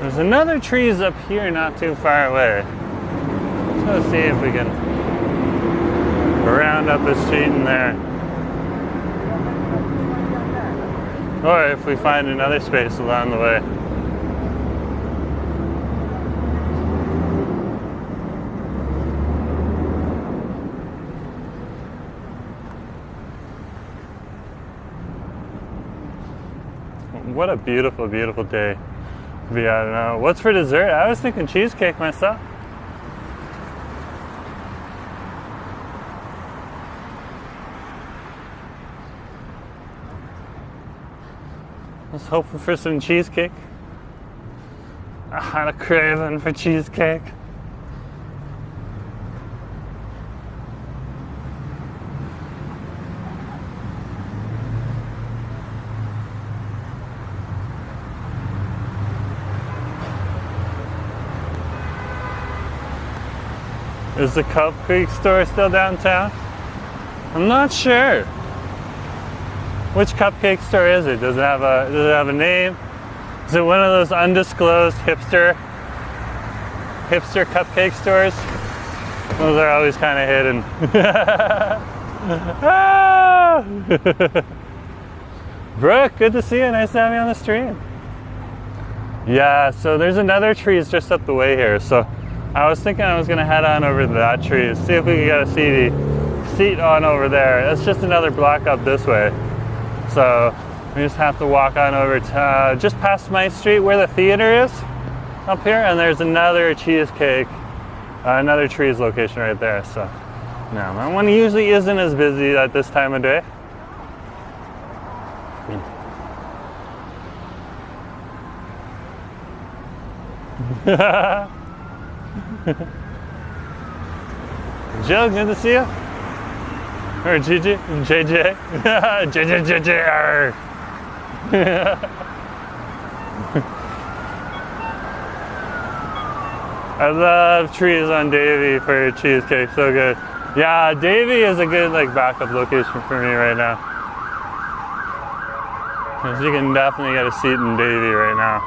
There's another trees up here not too far away. Let's go see if we can round up a street in there. Or if we find another space along the way. What a beautiful, beautiful day. I don't know. What's for dessert? I was thinking cheesecake myself. I was hoping for some cheesecake. I had a craving for cheesecake. Is the cupcake store still downtown? I'm not sure. Which cupcake store is it? Does it have a name? Is it one of those undisclosed hipster cupcake stores? Those are always kind of hidden. Ah! Brooke, good to see you. Nice to have you on the stream. Yeah, so there's another trees just up the way here. So I was thinking I was going to head on over to that tree, see if we can get a seat on over there. It's just another block up this way. So we just have to walk on over to just past my street where the theater is up here, and there's another cheesecake, another trees location right there. So no, that one usually isn't as busy at this time of day. Jill, good to see you. Or Gigi, JJ, JJ. I love trees on Davie for cheesecake, so good. Yeah, Davie is a good backup location for me right now. Because you can definitely get a seat in Davie right now.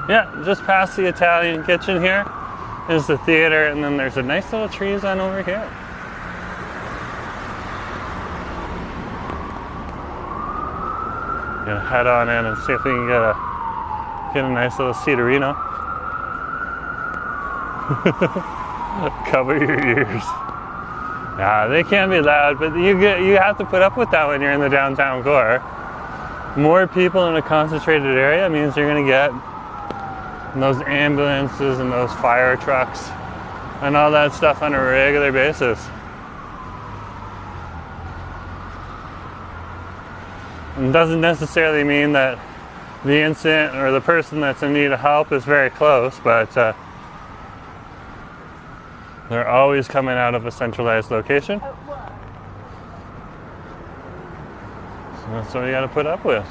Yeah, just past the Italian kitchen here is the theater, and then there's a nice little trees on over here. Gonna head on in and see if we can get a nice little seaterino. Cover your ears. Nah, they can be loud, but you have to put up with that when you're in the downtown core. More people in a concentrated area means you're gonna get those ambulances and those fire trucks and all that stuff on a regular basis. It doesn't necessarily mean that the incident or the person that's in need of help is very close, but they're always coming out of a centralized location. So that's what you got to put up with.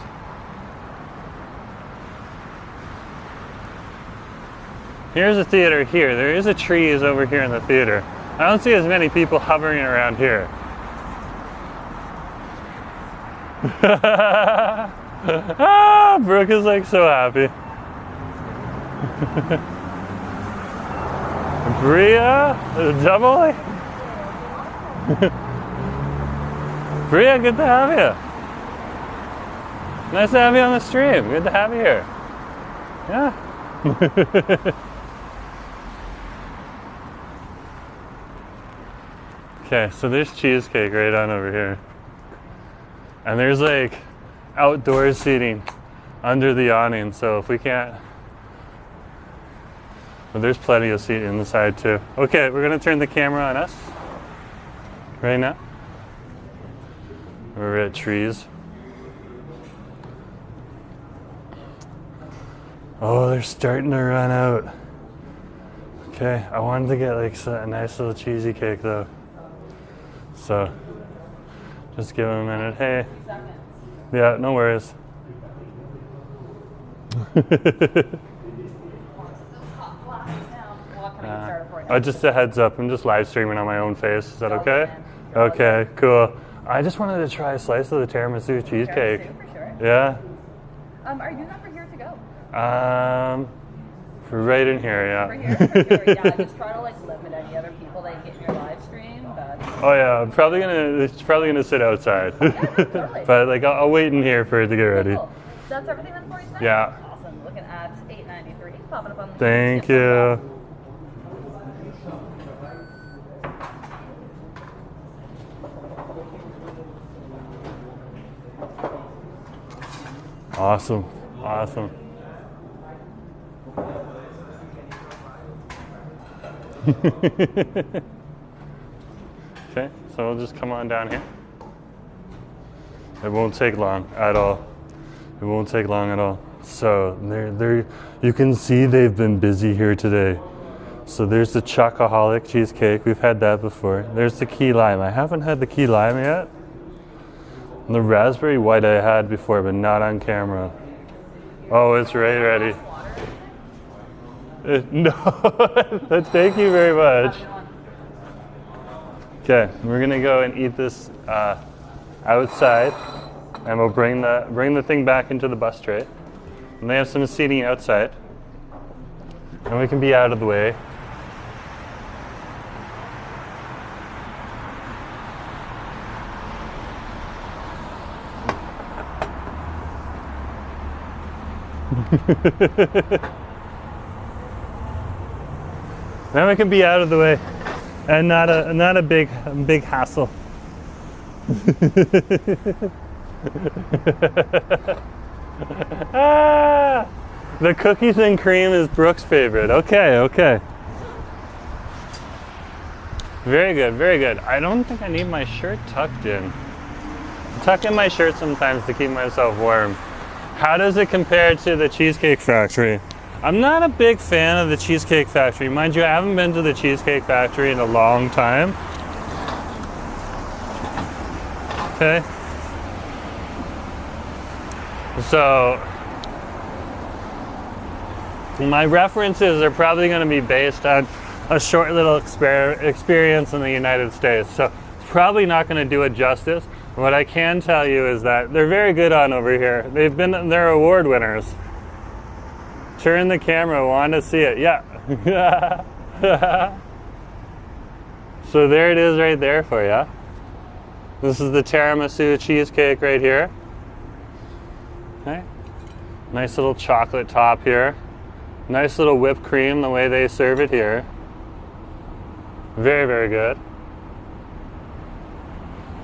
Here's a theater here. There is a trees over here in the theater. I don't see as many people hovering around here. Ah, Brooke is like so happy. Bria, double. Bria, good to have you. Nice to have you on the stream. Good to have you here. Yeah. Okay, so there's cheesecake right on over here. And there's like outdoor seating under the awning, so if we can't, well, there's plenty of seating in the side too. Okay, we're gonna turn the camera on us right now. We're at trees. Oh, they're starting to run out. Okay, I wanted to get like a nice little cheesy cake though. So, just give him a minute. Hey. Yeah, no worries. Just a heads up, I'm just live streaming on my own face. Is that okay? Okay, cool. I just wanted to try a slice of the tiramisu cheesecake. For sure. Yeah. Are you number here to go? Right in here, yeah. Over here? For sure, yeah. Just try to like limit any other people that you get in your live stream. But Oh yeah, it's probably gonna sit outside. yeah, totally. But like I'll wait in here for it to get ready. Cool. That's everything then for you tonight? Yeah. Awesome. Looking at $8.93. Popping up on the Thank you. Awesome. Awesome. Okay, so we'll just come on down here. It won't take long at all. It won't take long at all. So there, you can see they've been busy here today. So there's the chocoholic cheesecake. We've had that before. There's the key lime. I haven't had the key lime yet. And the raspberry white I had before, but not on camera. Oh, it's right ready. No, thank you very much. Okay, we're gonna go and eat this outside, and we'll bring the thing back into the bus tray. And they have some seating outside, and we can be out of the way. Then we can be out of the way, and not a big hassle. The cookies and cream is Brooke's favorite. Okay. Very good, very good. I don't think I need my shirt tucked in. I tuck in my shirt sometimes to keep myself warm. How does it compare to the Cheesecake Factory? I'm not a big fan of the Cheesecake Factory. Mind you, I haven't been to the Cheesecake Factory in a long time. Okay. So, my references are probably going to be based on a short little experience in the United States. So, it's probably not going to do it justice. What I can tell you is that they're very good on over here. They're award winners. Turn the camera, want to see it. Yeah. So there it is right there for you. This is the tiramisu cheesecake right here. Okay. Nice little chocolate top here. Nice little whipped cream the way they serve it here. Very, very good.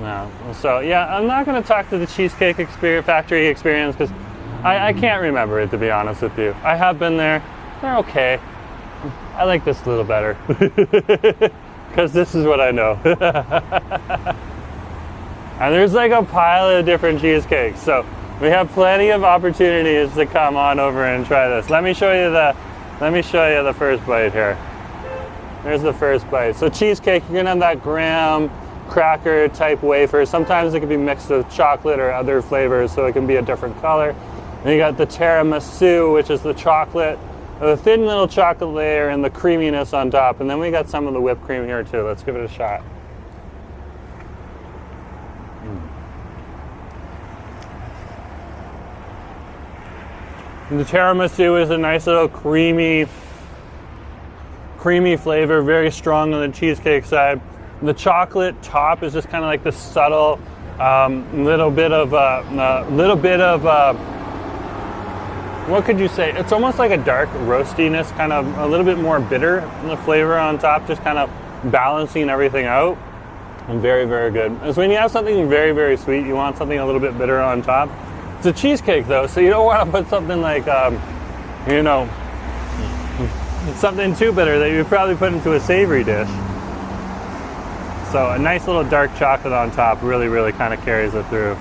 No. So yeah, I'm not going to talk to the Cheesecake Factory experience because I can't remember it, to be honest with you. I have been there. They're okay. I like this a little better because this is what I know. And there's like a pile of different cheesecakes, so we have plenty of opportunities to come on over and try this. Let me show you the first bite here. There's the first bite. So cheesecake, you're gonna have that graham cracker type wafer. Sometimes it can be mixed with chocolate or other flavors, so it can be a different color. And you got the tiramisu, which is the chocolate, the thin little chocolate layer and the creaminess on top. And then we got some of the whipped cream here too. Let's give it a shot. The tiramisu is a nice little creamy flavor, very strong on the cheesecake side. The chocolate top is just kind of like the subtle little bit of what could you say? It's almost like a dark roastiness, kind of a little bit more bitter in the flavor on top, just kind of balancing everything out. And very, very good. And so when you have something very, very sweet, you want something a little bit bitter on top. It's a cheesecake though, so you don't want to put something like, you know, something too bitter that you probably put into a savory dish. So a nice little dark chocolate on top really, really kind of carries it through.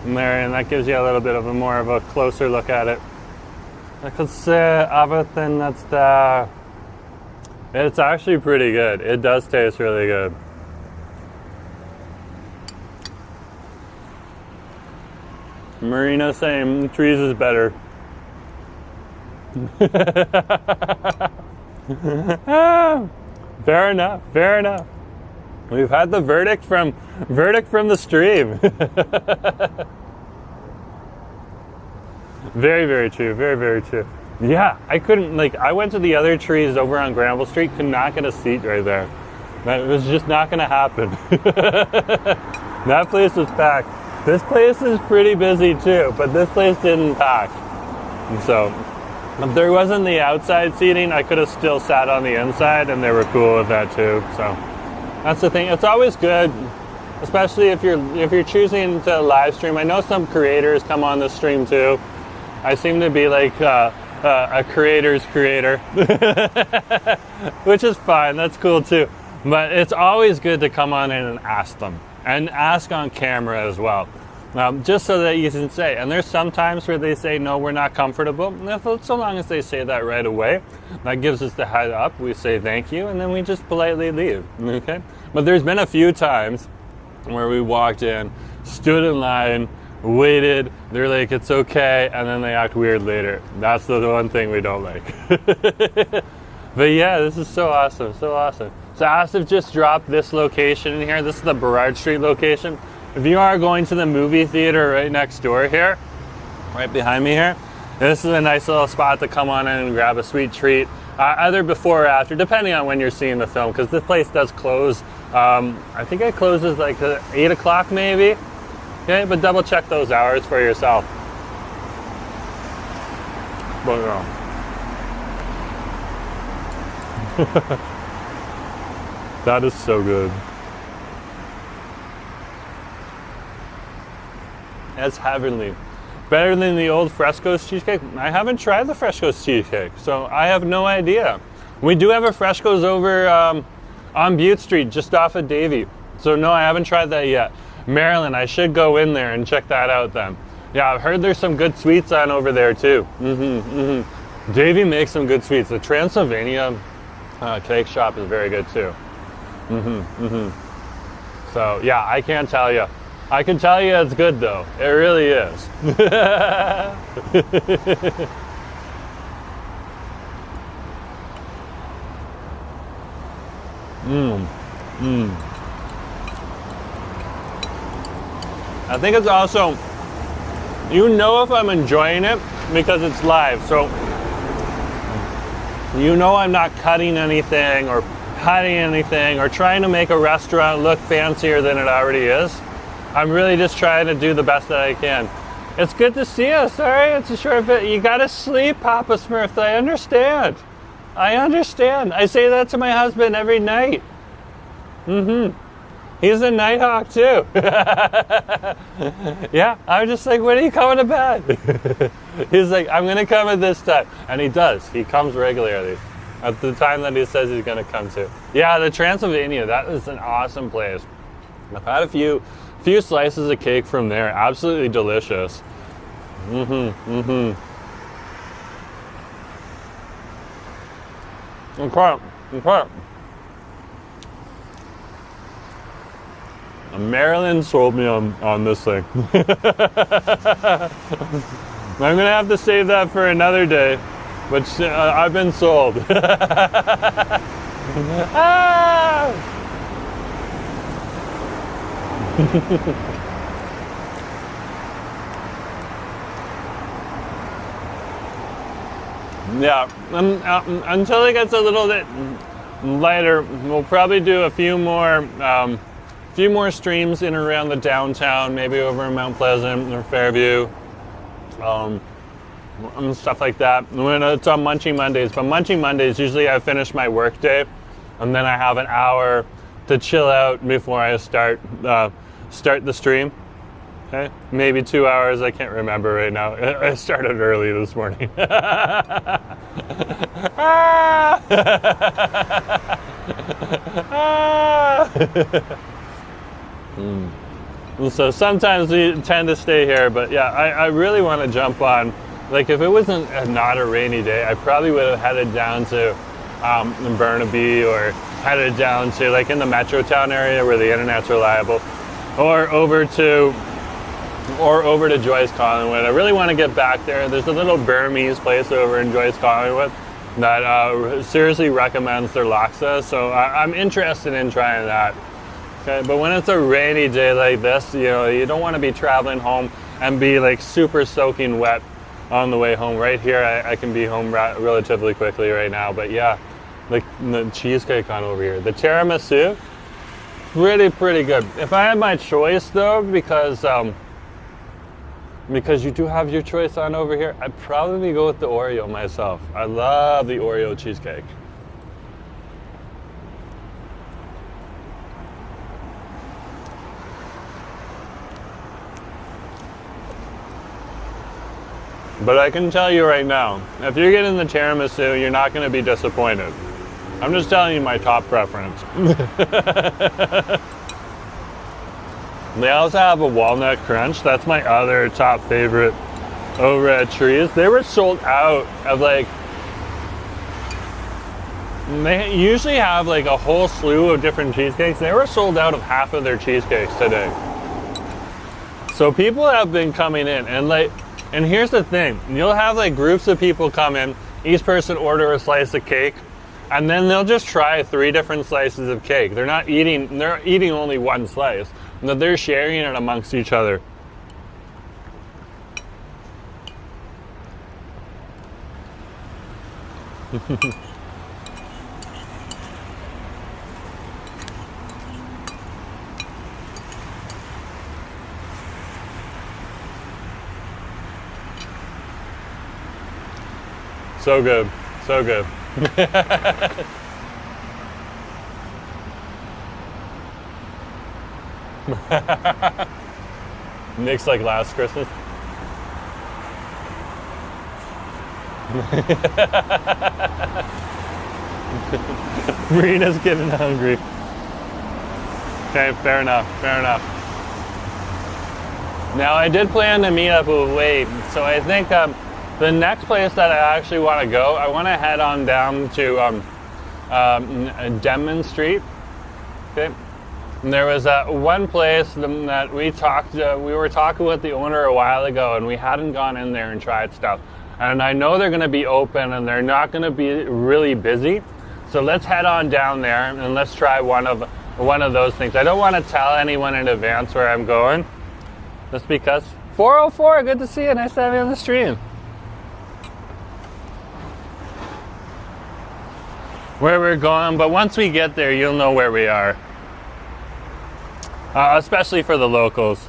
And that gives you a little bit of a more of a closer look at it. I could say everything that's there. It's actually pretty good. It does taste really good. Marina saying trees is better. Fair enough, fair enough. We've had the verdict from the stream. Very, very true, very, very true. Yeah, I couldn't, like, I went to the other trees over on Granville Street, could not get a seat right there. That was just not gonna happen. That place was packed. This place is pretty busy too, but this place didn't pack. And so, if there wasn't the outside seating, I could have still sat on the inside, and they were cool with that too. So, that's the thing. It's always good, especially if you're choosing to live stream. I know some creators come on the stream too. I seem to be like a creator's creator, which is fine. That's cool too. But it's always good to come on in and ask them, and ask on camera as well, just so that you can say. And there's some times where they say, no, we're not comfortable. And so long as they say that right away, that gives us the head up. We say thank you, and then we just politely leave. Okay. But there's been a few times where we walked in, stood in line, waited, they're like, it's okay, and then they act weird later. That's the one thing we don't like. But yeah, this is so awesome, so awesome. So Asif just dropped this location in here. This is the Burrard Street location. If you are going to the movie theater right next door here, right behind me here, this is a nice little spot to come on in and grab a sweet treat, either before or after, depending on when you're seeing the film, because this place does close. I think it closes like 8 o'clock maybe. Okay, but double check those hours for yourself. But yeah. That is so good. That's heavenly. Better than the old Fresco's cheesecake? I haven't tried the Fresco's cheesecake, so I have no idea. We do have a Fresco's over on Butte Street, just off of Davie. So no, I haven't tried that yet. Maryland, I should go in there and check that out then. Yeah, I've heard there's some good sweets on over there too. Davie makes some good sweets. The Transylvania cake shop is very good too. So yeah, I can't tell you. I can tell you it's good though. It really is. I think it's also, you know, if I'm enjoying it because it's live. So you know I'm not cutting anything or hiding anything or trying to make a restaurant look fancier than it already is. I'm really just trying to do the best that I can. It's good to see you. Sorry, it's a short bit. You gotta sleep, Papa Smurf. I understand. I understand. I say that to my husband every night. He's a nighthawk too. Yeah, I'm just like, when are you coming to bed? He's like, I'm gonna come at this time. And he does. He comes regularly at the time that he says he's gonna come to. Yeah, the Transylvania, that is an awesome place. I've had a few slices of cake from there. Absolutely delicious. Okay. Maryland sold me on this thing. I'm gonna have to save that for another day, but I've been sold. Ah! Yeah, until it gets a little bit lighter, we'll probably do a few more streams in and around the downtown, maybe over in Mount Pleasant or Fairview, and stuff like that. When it's on Munchie Mondays, but Munchie Mondays, usually I finish my work day, and then I have an hour to chill out before I start the stream. Okay, maybe 2 hours, I can't remember right now. I started early this morning. So sometimes we tend to stay here, but yeah, I really want to jump on. Like if it wasn't not a rainy day, I probably would have headed down to Burnaby, or headed down to like in the Metrotown area where the internet's reliable, or over to Joyce Collingwood. I really want to get back there. There's a little Burmese place over in Joyce Collingwood that seriously recommends their laksa, so I'm interested in trying that. Okay, but when it's a rainy day like this, you know, you don't want to be traveling home and be like super soaking wet on the way home. Right here, I can be home relatively quickly right now, but yeah, like the cheesecake on over here. The tiramisu, pretty good. If I had my choice though, because you do have your choice on over here, I'd probably go with the Oreo myself. I love the Oreo cheesecake. But I can tell you right now, if you're getting the tiramisu, you're not going to be disappointed. I'm just telling you my top preference. They also have a walnut crunch. That's my other top favorite over at Trees. They were sold out of like, they usually have like a whole slew of different cheesecakes. They were sold out of half of their cheesecakes today. So people have been coming in, and here's the thing. You'll have like groups of people come in, each person order a slice of cake, and then they'll just try 3 different slices of cake. They're eating only one slice. No, they're sharing it amongst each other. So good, so good. Nick's like last Christmas. Marina's getting hungry. Okay, fair enough, fair enough. Now I did plan to meet up with Wade, so I think the next place that I actually want to go, I want to head on down to Denman Street. Okay. And there was one place that we were talking with the owner a while ago, and we hadn't gone in there and tried stuff. And I know they're going to be open, and they're not going to be really busy. So let's head on down there and let's try one of those things. I don't want to tell anyone in advance where I'm going, just because. 404, good to see you. Nice to have you on the stream. Where we're going, but once we get there, you'll know where we are. Especially for the locals.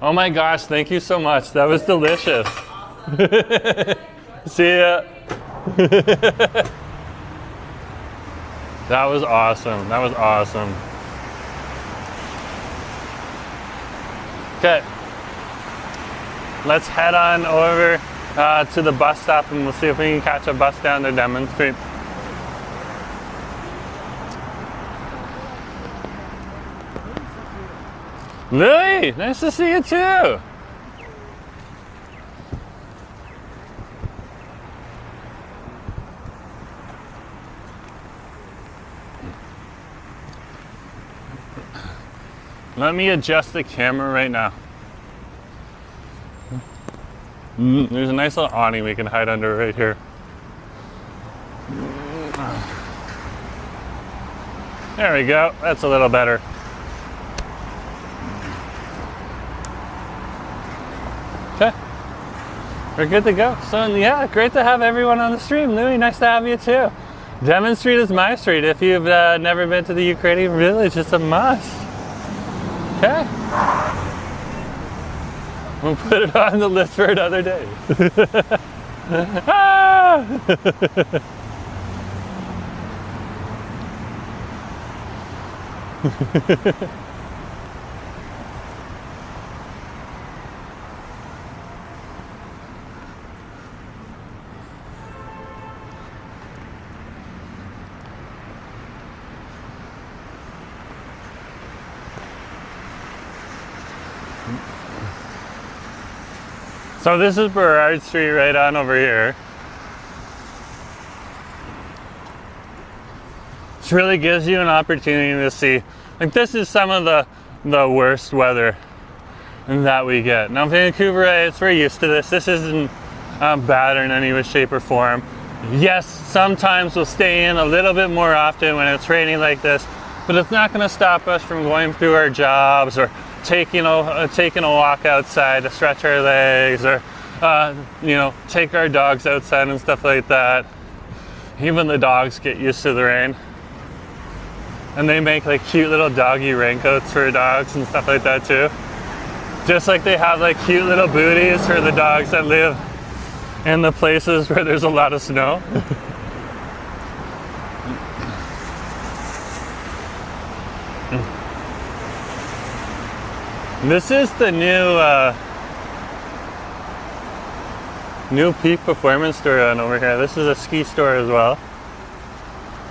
Oh my gosh, thank you so much. That was delicious. See ya. That was awesome. That was awesome. Okay. Let's head on over to the bus stop, and we'll see if we can catch a bus down to Denman Street. Louis, nice to see you too. Let me adjust the camera right now. There's a nice little awning we can hide under right here. There we go. That's a little better. Okay. We're good to go. So yeah, great to have everyone on the stream. Louis, nice to have you too. Denman Street is my street. If you've never been to the Ukrainian village, it's a must. Okay. We'll put it on the list for another day. Ah! So this is Burrard Street right on over here. This really gives you an opportunity to see, like this is some of the worst weather that we get. Now Vancouver, we're used to this. This isn't bad in any way, shape or form. Yes, sometimes we'll stay in a little bit more often when it's raining like this, but it's not gonna stop us from going through our jobs or taking a walk outside to stretch our legs, or you know, take our dogs outside and stuff like that. Even the dogs get used to the rain, and they make like cute little doggy raincoats for dogs and stuff like that too. Just like they have like cute little booties for the dogs that live in the places where there's a lot of snow. This is the new Peak Performance store on over here. This is a ski store as well.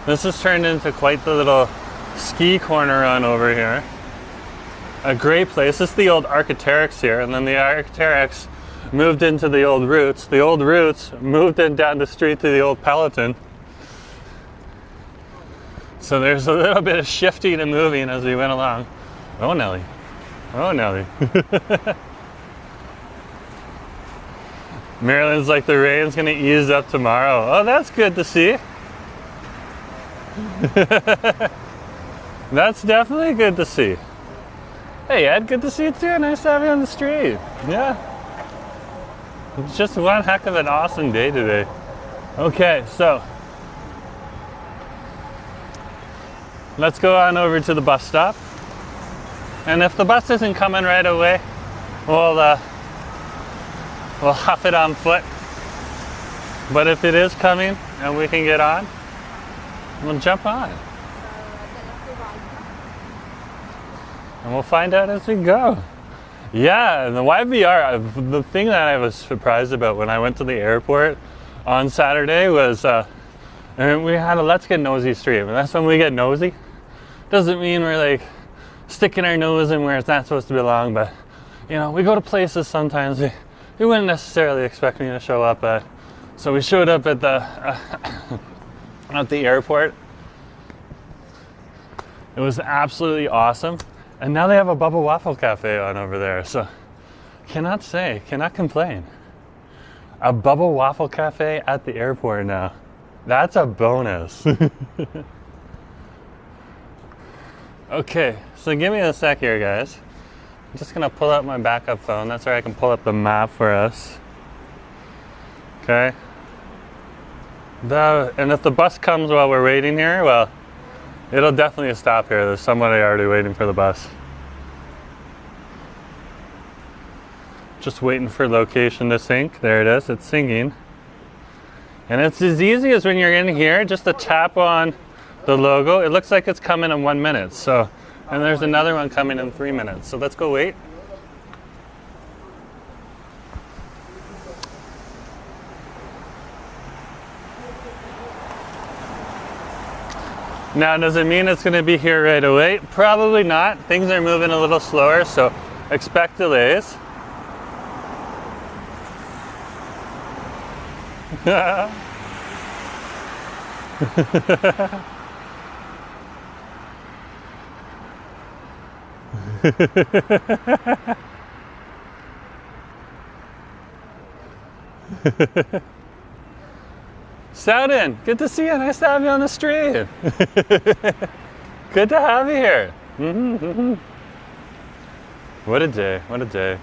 This has turned into quite the little ski corner on over here. A great place. This is the old Architects here, and then the Architects moved into the old Roots. The old Roots moved in down the street to the old Peloton. So there's a little bit of shifting and moving as we went along. Oh, Nelly. Oh, Nelly. Marilyn's like, the rain's gonna ease up tomorrow. Oh, that's good to see. That's definitely good to see. Hey, Ed, good to see you too. Nice to have you on the street. Yeah. It's just one heck of an awesome day today. Okay, so let's go on over to the bus stop. And if the bus isn't coming right away, we'll huff it on foot. But if it is coming and we can get on, we'll jump on. And we'll find out as we go. Yeah, and the YVR, the thing that I was surprised about when I went to the airport on Saturday was we had a Let's Get Nosy stream. And that's when we get nosy. Doesn't mean we're like sticking our nose in where it's not supposed to belong, but you know, we go to places sometimes we wouldn't necessarily expect me to show up at. So we showed up at the at the airport. It was absolutely awesome. And now they have a Bubble Waffle Cafe on over there, so cannot complain. A Bubble Waffle Cafe at the airport now. That's a bonus. Okay, so give me a sec here, guys. I'm just gonna pull out my backup phone. That's where I can pull up the map for us. Okay. And if the bus comes while we're waiting here, well, it'll definitely stop here. There's somebody already waiting for the bus. Just waiting for location to sync. There it is, it's syncing. And it's as easy as when you're in here, just to tap on the logo. It looks like it's coming in 1 minute. So, and there's another one coming in 3 minutes. So let's go wait. Now, does it mean it's going to be here right away? Probably not. Things are moving a little slower, so expect delays. Soudin, good to see you. Nice to have you on the stream. Good to have you here. What a day. What a day.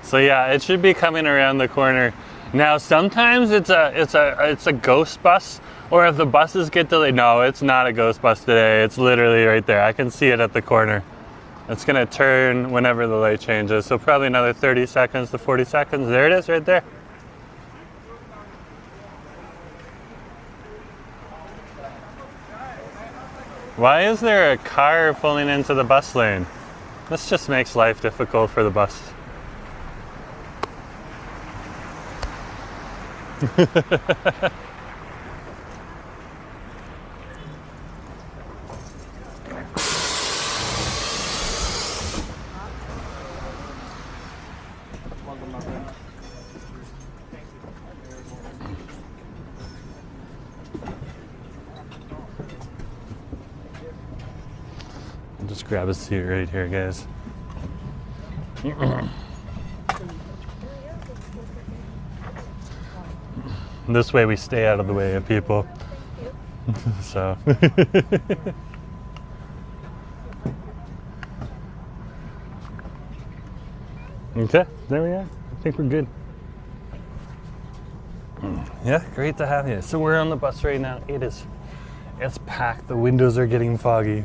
So yeah, it should be coming around the corner. Now sometimes it's a ghost bus, or if the buses get delayed. No, it's not a ghost bus today. It's literally right there. I can see it at the corner. It's gonna turn whenever the light changes. So probably another 30 seconds to 40 seconds. There it is right there. Why is there a car pulling into the bus lane? This just makes life difficult for the bus. I'll just grab a seat right here, guys. This way we stay out of the way of people. So. Okay, there we are. I think we're good. Yeah, great to have you. So we're on the bus right now. It's packed. The windows are getting foggy.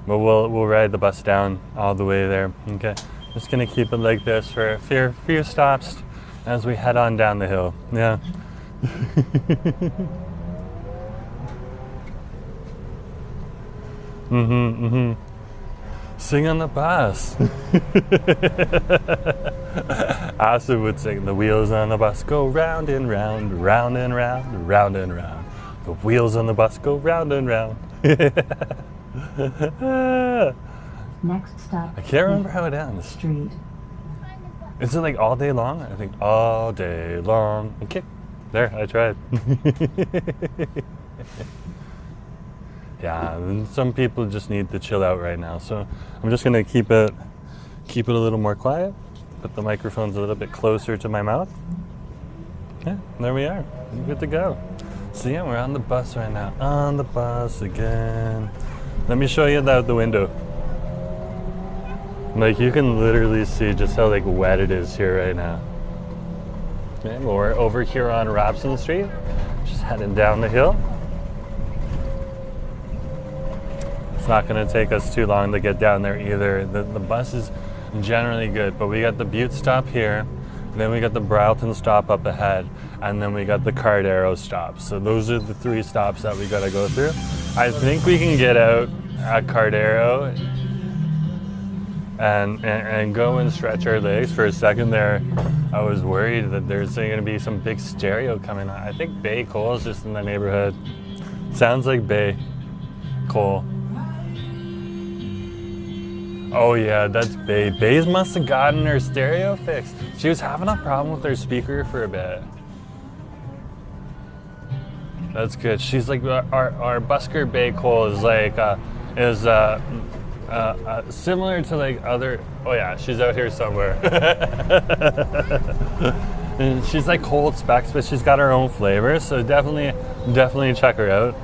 But we'll ride the bus down all the way there. Okay, just gonna keep it like this for a few stops as we head on down the hill. Yeah. Sing on the bus. Asa would sing, the wheels on the bus go round and round, round and round, round and round. The wheels on the bus go round and round. Next stop. I can't remember how it ends. Street. Is it like all day long? I think all day long. Okay, there, I tried. Yeah, and some people just need to chill out right now. So I'm just gonna keep it a little more quiet. Put the microphones a little bit closer to my mouth. Yeah, there we are. We're good to go. So yeah, we're on the bus right now. On the bus again. Let me show you that out the window. Like you can literally see just how like wet it is here right now. Okay, well, we're over here on Robson Street, just heading down the hill. It's not going to take us too long to get down there either. The bus is generally good, but we got the Butte stop here, then we got the Browton stop up ahead, and then we got the Cardero stop. So those are the three stops that we got to go through. I think we can get out at Cardero and go and stretch our legs. For a second there, I was worried that there's going to be some big stereo coming on. I think Bay Cole's just in the neighborhood. Sounds like Bay Cole. Oh yeah, that's Bay. Bay's must have gotten her stereo fixed. She was having a problem with her speaker for a bit. That's good. She's like, our busker Bay Cole is like, similar to like other, oh yeah, she's out here somewhere. And she's like cold specs, but she's got her own flavor, so definitely check her out.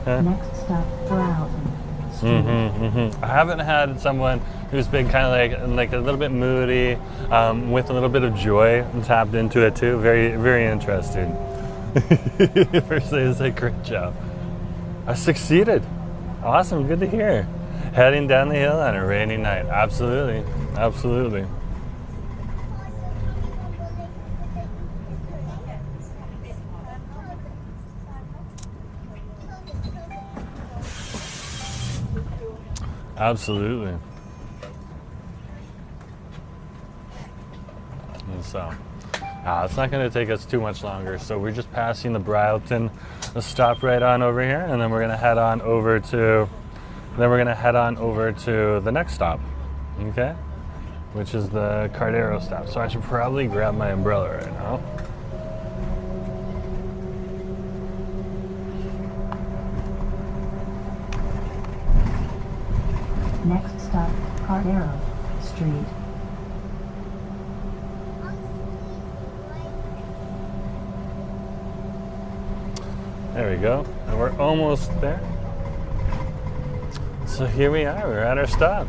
Okay. Next stop, Burrard Street. I haven't had someone who's been kind of like a little bit moody, with a little bit of joy and tapped into it too. Very, very interesting. Firstly, it's like great job. I succeeded. Awesome, good to hear. Heading down the hill on a rainy night. Absolutely, absolutely. Absolutely. And so, it's not going to take us too much longer. So we're just passing the Browton, stop right on over here, and then we're going to head on over to. Then we're going to head on over to the next stop, okay? Which is the Cardero stop. So I should probably grab my umbrella right now. Next stop, Cardero Street. There we go. And we're almost there. So here we are, we're at our stop.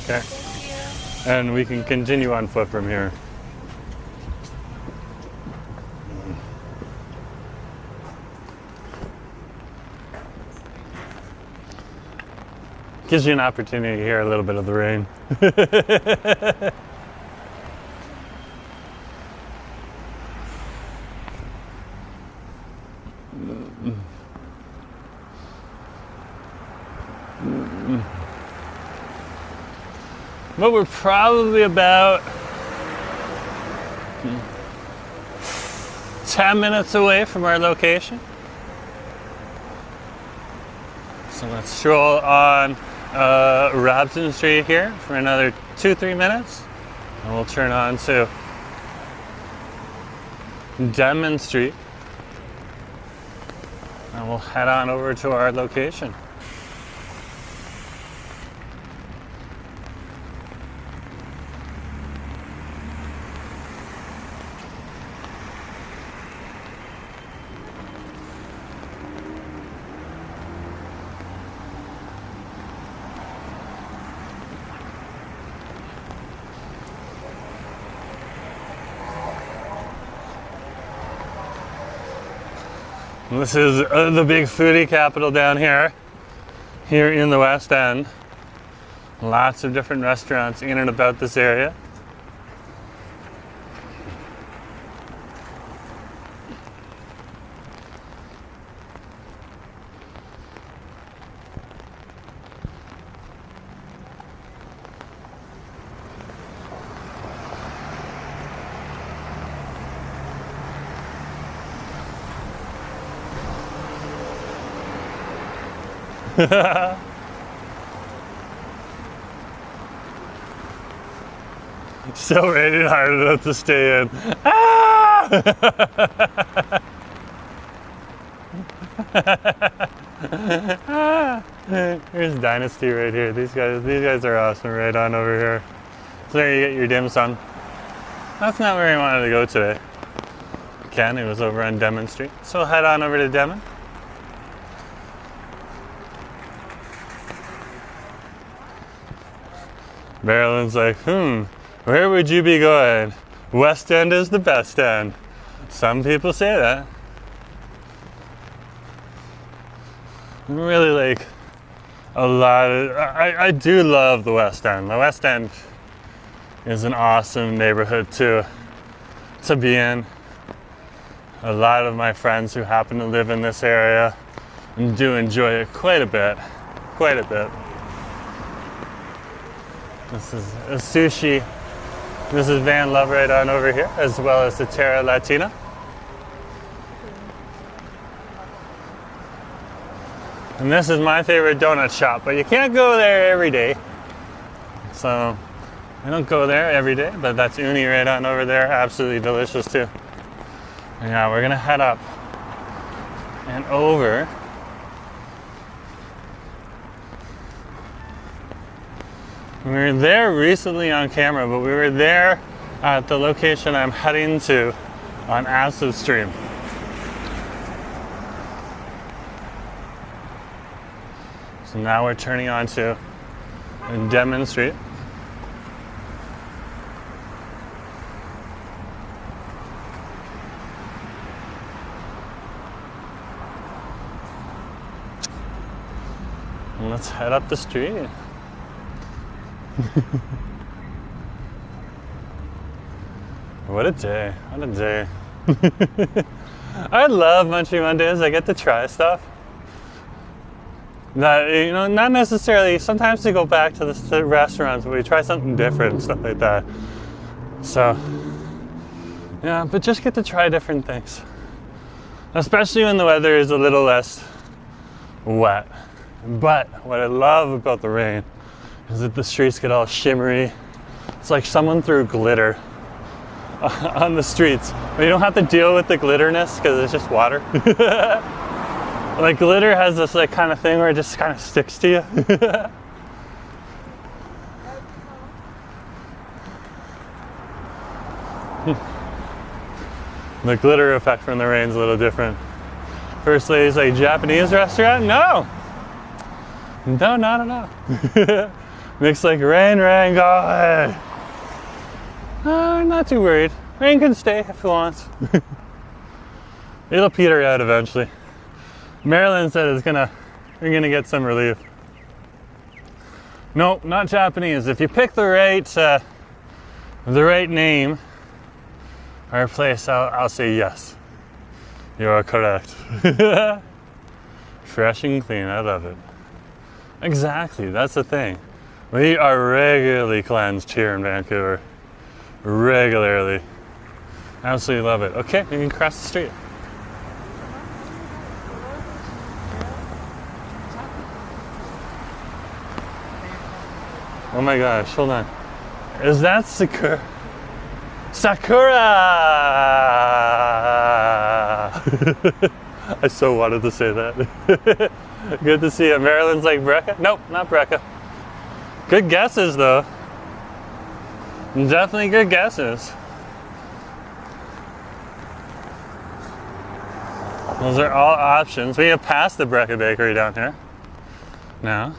Okay. And we can continue on foot from here. Gives you an opportunity to hear a little bit of the rain. But we're probably about 10 minutes away from our location. So let's stroll on Robson Street here for another 2-3 minutes. And we'll turn on to Denman Street. And we'll head on over to our location. This is the big foodie capital down here in the West End. Lots of different restaurants in and about this area. So raining hard enough to stay in. Ah! Here's Dynasty right here. These guys are awesome. Right on over here. So there you get your dim sum. That's not where I wanted to go today. Again, it was over on Denman Street. So we'll head on over to Denman. Marilyn's like, where would you be going? West End is the best end. Some people say that. I'm really like a lot of, I do love the West End. The West End is an awesome neighborhood to be in. A lot of my friends who happen to live in this area do enjoy it quite a bit. This is a sushi. This is Van Love right on over here, as well as the Terra Latina. And this is my favorite donut shop, but you can't go there every day. So I don't go there every day, but that's Uni right on over there. Absolutely delicious too. And yeah, we're gonna head up and over. We were there recently on camera, but we were there at the location I'm heading to on Acid Stream. So now we're turning on to Denman Street. And let's head up the street. What a day, what a day. I love Munchie Mondays. I get to try stuff that, you know, not necessarily, sometimes we go back to the restaurants where we try something different and stuff like that. So, yeah, but just get to try different things. Especially when the weather is a little less wet. But what I love about the rain is that the streets get all shimmery. It's like someone threw glitter on the streets. But you don't have to deal with the glitterness because it's just water. Like glitter has this like kind of thing where it just kind of sticks to you. The glitter effect from the rain is a little different. First lady's like, Japanese restaurant? No! No, not at all. Looks like rain, rain, go away. I'm not too worried. Rain can stay if it wants. It'll peter out eventually. Marilyn said you're gonna get some relief. Nope, not Japanese. If you pick the right name or place, I'll say yes. You are correct. Fresh and clean, I love it. Exactly, that's the thing. We are regularly cleansed here in Vancouver. Regularly. Absolutely love it. Okay, we can cross the street. Oh my gosh, hold on. Is that Sakura? Sakura! I so wanted to say that. Good to see you. Marilyn's like Brecca? Nope, not Brecca. Good guesses though. Definitely good guesses. Those are all options. We have passed the Brecca Bakery down here. Now,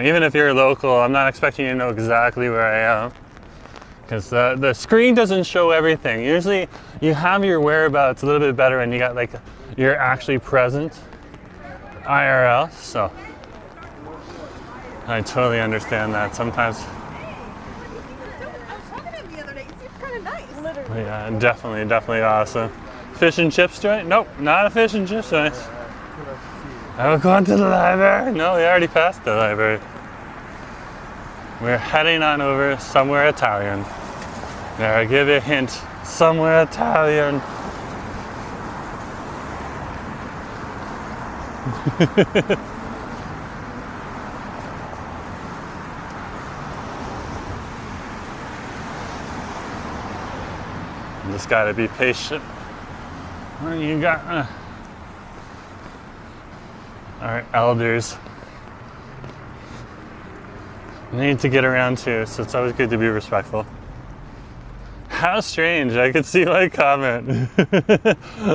even if you're local, I'm not expecting you to know exactly where I am. Because the screen doesn't show everything. Usually you have your whereabouts a little bit better and you got like, you're actually present IRL, so I totally understand that sometimes. I was talking to him the other day. He seems kind of nice. Literally. Yeah, definitely awesome. Fish and chips joint? Nope, not a fish and chips joint. Are we going to the library? No, we already passed the library. We're heading on over somewhere Italian. There, I'll give you a hint. Somewhere Italian. Just gotta be patient. What you got? Our elders need to get around too, so it's always good to be respectful. How strange, I could see my comment.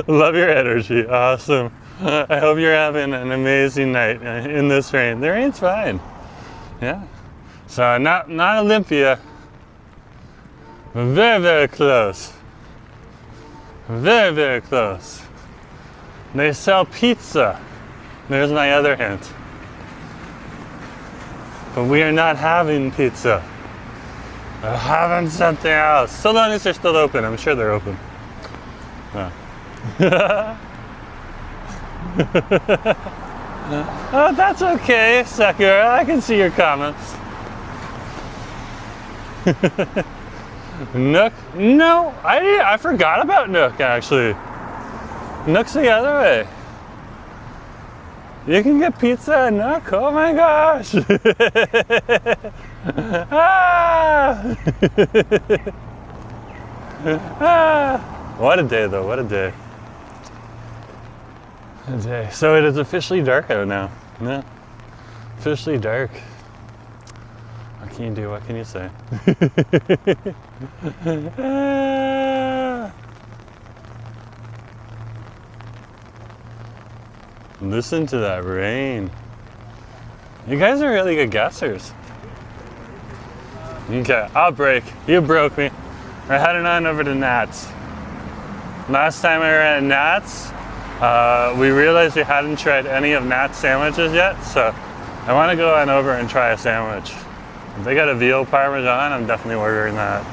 Love your energy, awesome. I hope you're having an amazing night in this rain. The rain's fine, yeah. So not Olympia, very close. Very close. They sell pizza. There's my other hint. But we are not having pizza. We're having something else. So long as they're still open. I'm sure they're open. Oh, oh that's okay, Sakura. I can see your comments. Nook? No, I forgot about Nook actually. Nook's the other way. You can get pizza at Nook? Oh my gosh! Ah! Ah! What a day though, what a day. A day. So it is officially dark out now. Yeah. Officially dark. What can you do? What can you say? Ah! Listen to that rain. You guys are really good guessers. Okay, I'll break. You broke me. We're heading on over to Nat's. Last time we were at Nat's, we realized we hadn't tried any of Nat's sandwiches yet, so I want to go on over and try a sandwich. If they got a Veal Parmigiana, I'm definitely ordering that.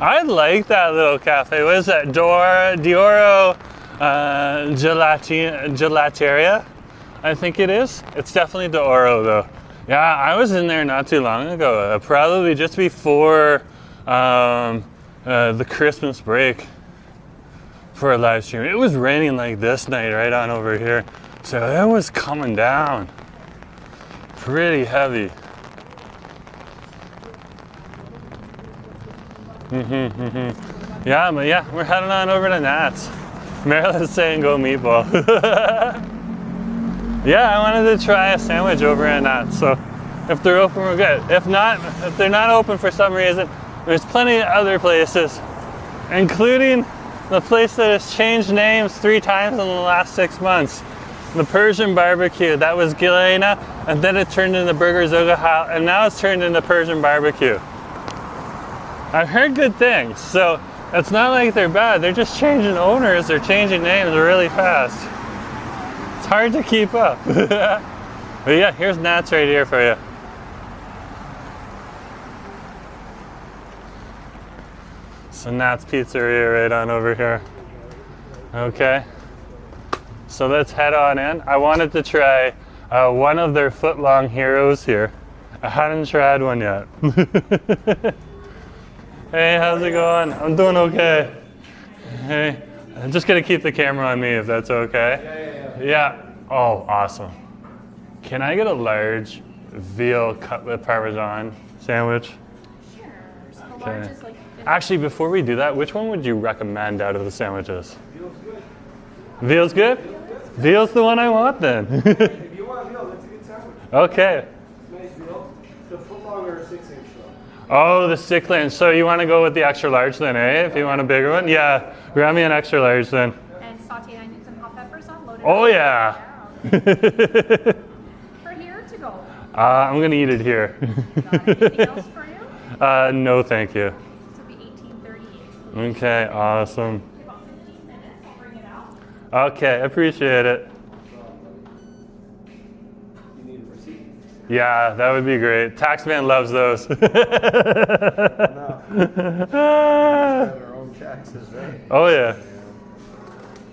I like that little cafe. What is that? Dioro Gelateria, I think it is. It's definitely Dioro though. Yeah, I was in there not too long ago, probably just before the Christmas break for a live stream. It was raining like this night right on over here, so it was coming down pretty heavy. Yeah, but yeah, we're heading on over to Nat's. Marilyn's saying go meatball. Yeah, I wanted to try a sandwich over at Nat's, so If they're open, we're good. If not, if they're not open for some reason, there's plenty of other places, including the place that has changed names 3 times in the last 6 months. The Persian barbecue, that was Gilena, and then it turned into Burger Zogahal, and now it's turned into Persian barbecue. I've heard good things, so it's not like they're bad. They're just changing owners, they're changing names really fast. It's hard to keep up. But yeah, here's Nat's right here for you. So Nat's Pizzeria right on over here. Okay. So let's head on in. I wanted to try one of their foot-long heroes here. I hadn't tried one yet. Hey, how's it going? I'm doing okay. Hey, I'm just gonna keep the camera on me if that's okay. Yeah. Oh, awesome. Can I get a large veal cutlet parmesan sandwich? Sure. So the Okay. large is like Actually, before we do that, which one would you recommend out of the sandwiches? Veal's good? Veal's the one I want then. If you want veal, that's a good sandwich. Okay. Nice veal. The foot long or 6-inch though. Oh, the 6-inch. So you want to go with the extra large then, eh? If you want a bigger one? Yeah. Grab me an extra large then. And sauteed onions and hot peppers on loaded. Oh, yeah. For here to go. I'm going to eat it here. Got it. Anything else for you? No, thank you. This will be $18.38. Okay, awesome. About 15 minutes. I'll bring it out. Okay, appreciate it. You need a receipt? Yeah, that would be great. Taxman loves those. No. Have our own taxes, right? Oh, yeah.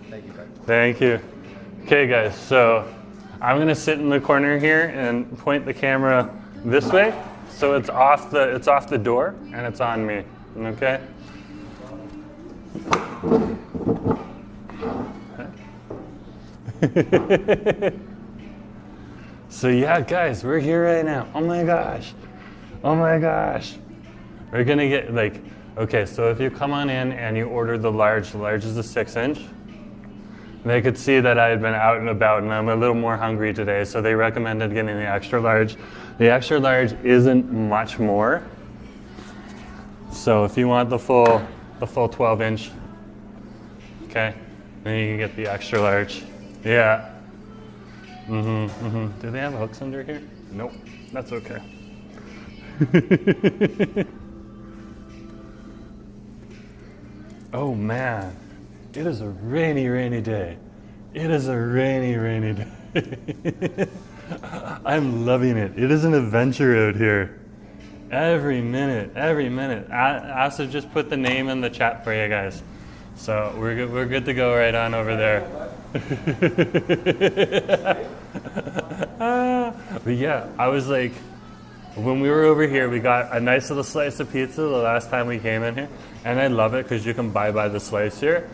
Thank you, Greg. Thank you. Okay, guys, so I'm going to sit in the corner here and point the camera this way. So it's off the door and it's on me. Okay? So yeah, guys, we're here right now. Oh my gosh. Oh my gosh. We're gonna get like, okay, so if you come on in and you order the large is a 6-inch. They could see that I had been out and about and I'm a little more hungry today, so they recommended getting the extra large. The extra large isn't much more. So if you want the full 12-inch, okay, then you can get the extra large. Yeah. Do they have hooks under here? Nope. That's okay. Oh man, it is a rainy day. It is a rainy day. I'm loving it. It is an adventure out here. Every minute. I also just put the name in the chat for you guys. So we're good to go right on over there. But yeah, I was like, when we were over here, we got a nice little slice of pizza the last time we came in here, and I love it because you can buy by the slice here.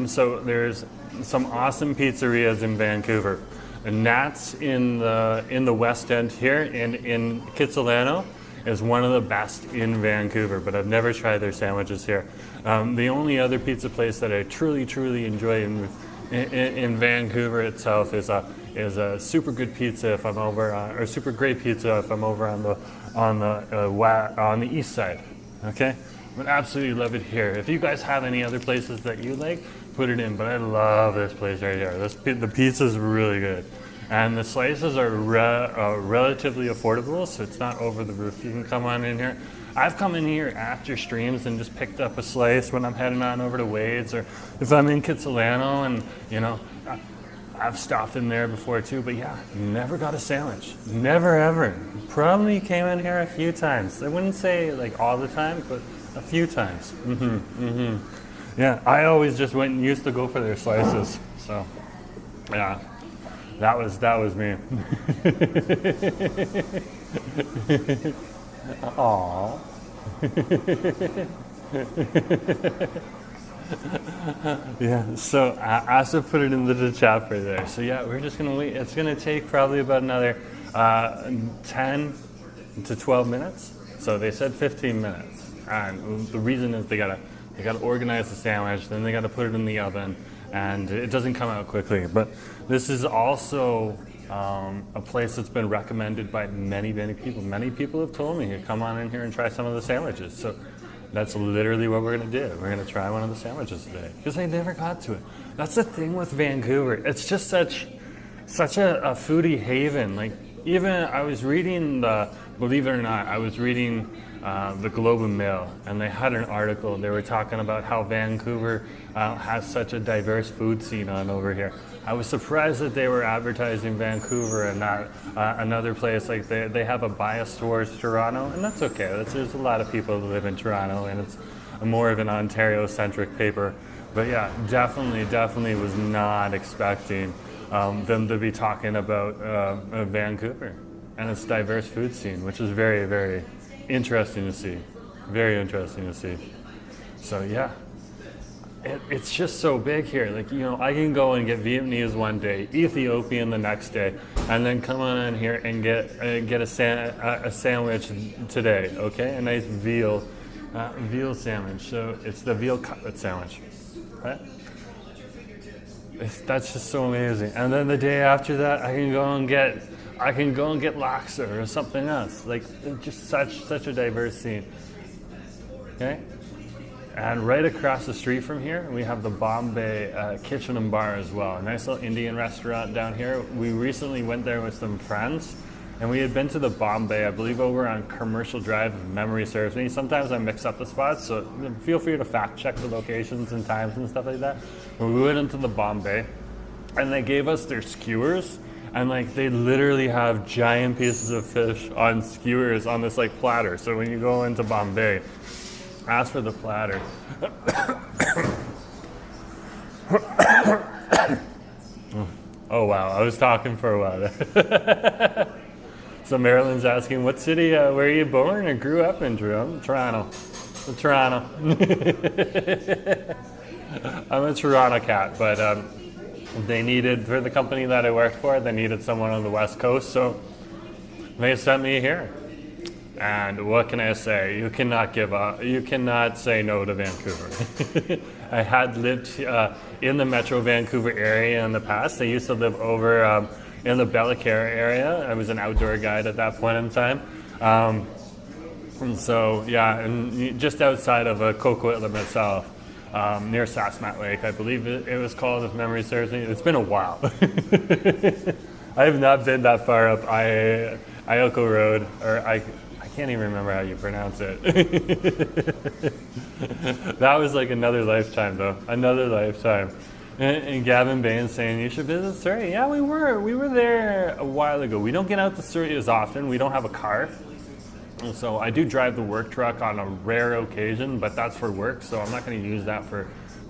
So there's some awesome pizzerias in Vancouver. And Nat's in the West End here, and in Kitsilano is one of the best in Vancouver, but I've never tried their sandwiches here. The only other pizza place that I truly enjoy in Vancouver itself is a super good pizza if I'm over, or super great pizza if I'm over on the east side. Okay, would absolutely love it here. If you guys have any other places that you like, put it in. But I love this place right here. The pizza's really good, and the slices are relatively affordable, so it's not over the roof. You can come on in here. I've come in here after streams and just picked up a slice when I'm heading on over to Wade's, or if I'm in Kitsilano, and you know, I've stopped in there before too. But yeah, never got a sandwich. Never ever. Probably came in here a few times. I wouldn't say like all the time, but a few times. Yeah, I always just went and used to go for their slices. So yeah, that was me. Aww. Yeah, so I also put it into the chat for there. So yeah, we're just gonna wait. It's gonna take probably about another 10 to 12 minutes. So they said 15 minutes, and the reason is they gotta organize the sandwich, then they gotta put it in the oven, and it doesn't come out quickly. But this is also a place that's been recommended by many, many people. Many people have told me, come on in here and try some of the sandwiches. So that's literally what we're going to do. We're going to try one of the sandwiches today because I never got to it. That's the thing with Vancouver. It's just such a foodie haven. Like, even I was reading believe it or not, I was reading the Globe and Mail, and they had an article. They were talking about how Vancouver has such a diverse food scene on over here. I was surprised that they were advertising Vancouver and not another place. Like, they have a bias towards Toronto, and that's okay. There's a lot of people who live in Toronto, and it's more of an Ontario-centric paper. But yeah, definitely was not expecting them to be talking about Vancouver and its diverse food scene, which is very, very interesting to see. Very interesting to see. So yeah, it's just so big here. Like, you know, I can go and get Vietnamese one day, Ethiopian the next day, and then come on in here and get a sandwich today. Okay, a nice veal sandwich. So it's the veal cutlet sandwich, right? That's just so amazing. And then the day after that, I can go and get laksa or something else. Like, just such a diverse scene. Okay? And right across the street from here, we have the Bombay Kitchen and Bar as well. A nice little Indian restaurant down here. We recently went there with some friends, and we had been to the Bombay, I believe, over on Commercial Drive, if memory serves me. Sometimes I mix up the spots, so feel free to fact check the locations and times and stuff like that. But we went into the Bombay, and they gave us their skewers, and like, they literally have giant pieces of fish on skewers on this like platter. So when you go into Bombay, ask for the platter. Oh wow, I was talking for a while there. So Marilyn's asking, what city, where you born or grew up in, Jerome? Toronto. Toronto. I'm a Toronto cat, but they needed, for the company that I worked for, they needed someone on the West Coast, so they sent me here. And what can I say? You cannot give up. You cannot say no to Vancouver. I had lived in the Metro Vancouver area in the past. I used to live over in the Bellacara area. I was an outdoor guide at that point in time. And so, yeah, and just outside of Coquitlam itself, near Sassmat Lake, I believe it was called, if memory serves me. It's been a while. I have not been that far up Ioko Road, or I can't even remember how you pronounce it. That was like another lifetime, though. Another lifetime. And Gavin Bain saying, you should visit Surrey. Yeah, we were there a while ago. We don't get out to Surrey as often. We don't have a car. And so I do drive the work truck on a rare occasion, but that's for work, so I'm not going to use that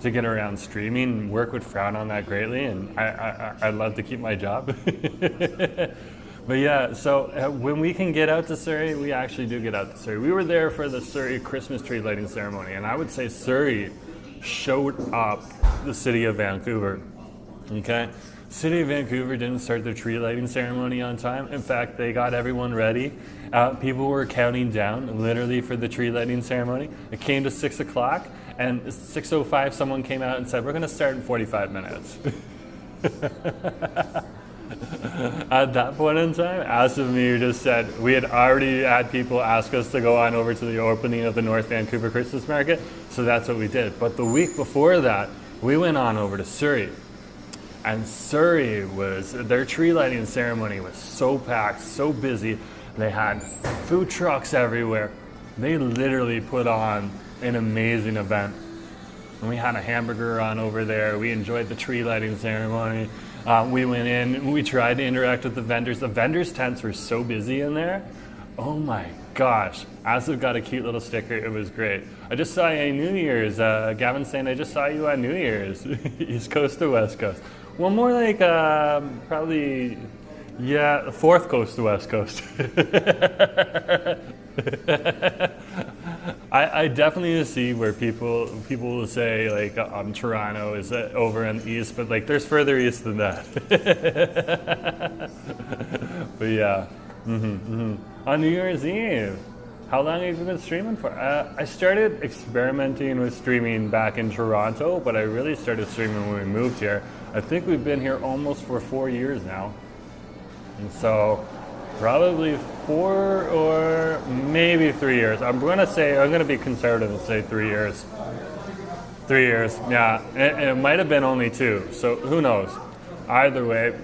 to get around streaming. Work would frown on that greatly, and I'd love to keep my job. But yeah, so when we can get out to Surrey, we actually do get out to Surrey. We were there for the Surrey Christmas tree lighting ceremony, and I would say Surrey showed up the city of Vancouver. Okay? City of Vancouver didn't start their tree lighting ceremony on time. In fact, they got everyone ready. People were counting down, literally, for the tree lighting ceremony. It came to 6 o'clock, and 6:05, someone came out and said, we're going to start in 45 minutes. At that point in time, Asimir just said, we had already had people ask us to go on over to the opening of the North Vancouver Christmas Market, so that's what we did. But the week before that, we went on over to Surrey. And Surrey their tree lighting ceremony was so packed, so busy. They had food trucks everywhere. They literally put on an amazing event. And we had a hamburger on over there. We enjoyed the tree lighting ceremony. We went in, we tried to interact with the vendors. The vendors' tents were so busy in there. Oh my gosh. Asif got a cute little sticker. It was great. I just saw you on New Year's. Gavin's saying, I just saw you on New Year's. East Coast to West Coast. Well, more like probably, yeah, Fourth Coast to West Coast. I definitely see where people will say, like, Toronto is over in the east, but like there's further east than that. But yeah, on New Year's Eve. How long have you been streaming for? I started experimenting with streaming back in Toronto, but I really started streaming when we moved here. I think we've been here almost for 4 years now. And so probably 4 or maybe 3 years. I'm going to be conservative and say 3 years. 3 years, yeah. It might have been only 2, so who knows? Either way,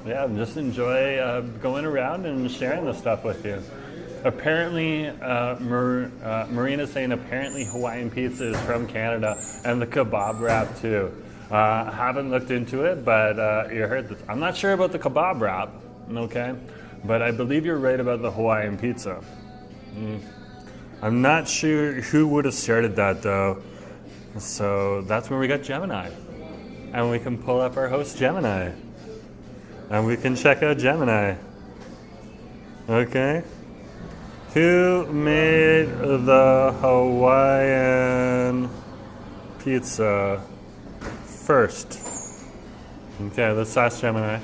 yeah, just enjoy going around and sharing this stuff with you. Apparently, Marina's saying apparently Hawaiian pizza is from Canada and the kebab wrap too. Haven't looked into it, but you heard this. I'm not sure about the kebab wrap, okay? But I believe you're right about the Hawaiian pizza. I'm not sure who would have started that though. So that's where we got Gemini. And we can pull up our host Gemini. And we can check out Gemini. Okay? Who made the Hawaiian pizza first? Okay, let's ask Gemini.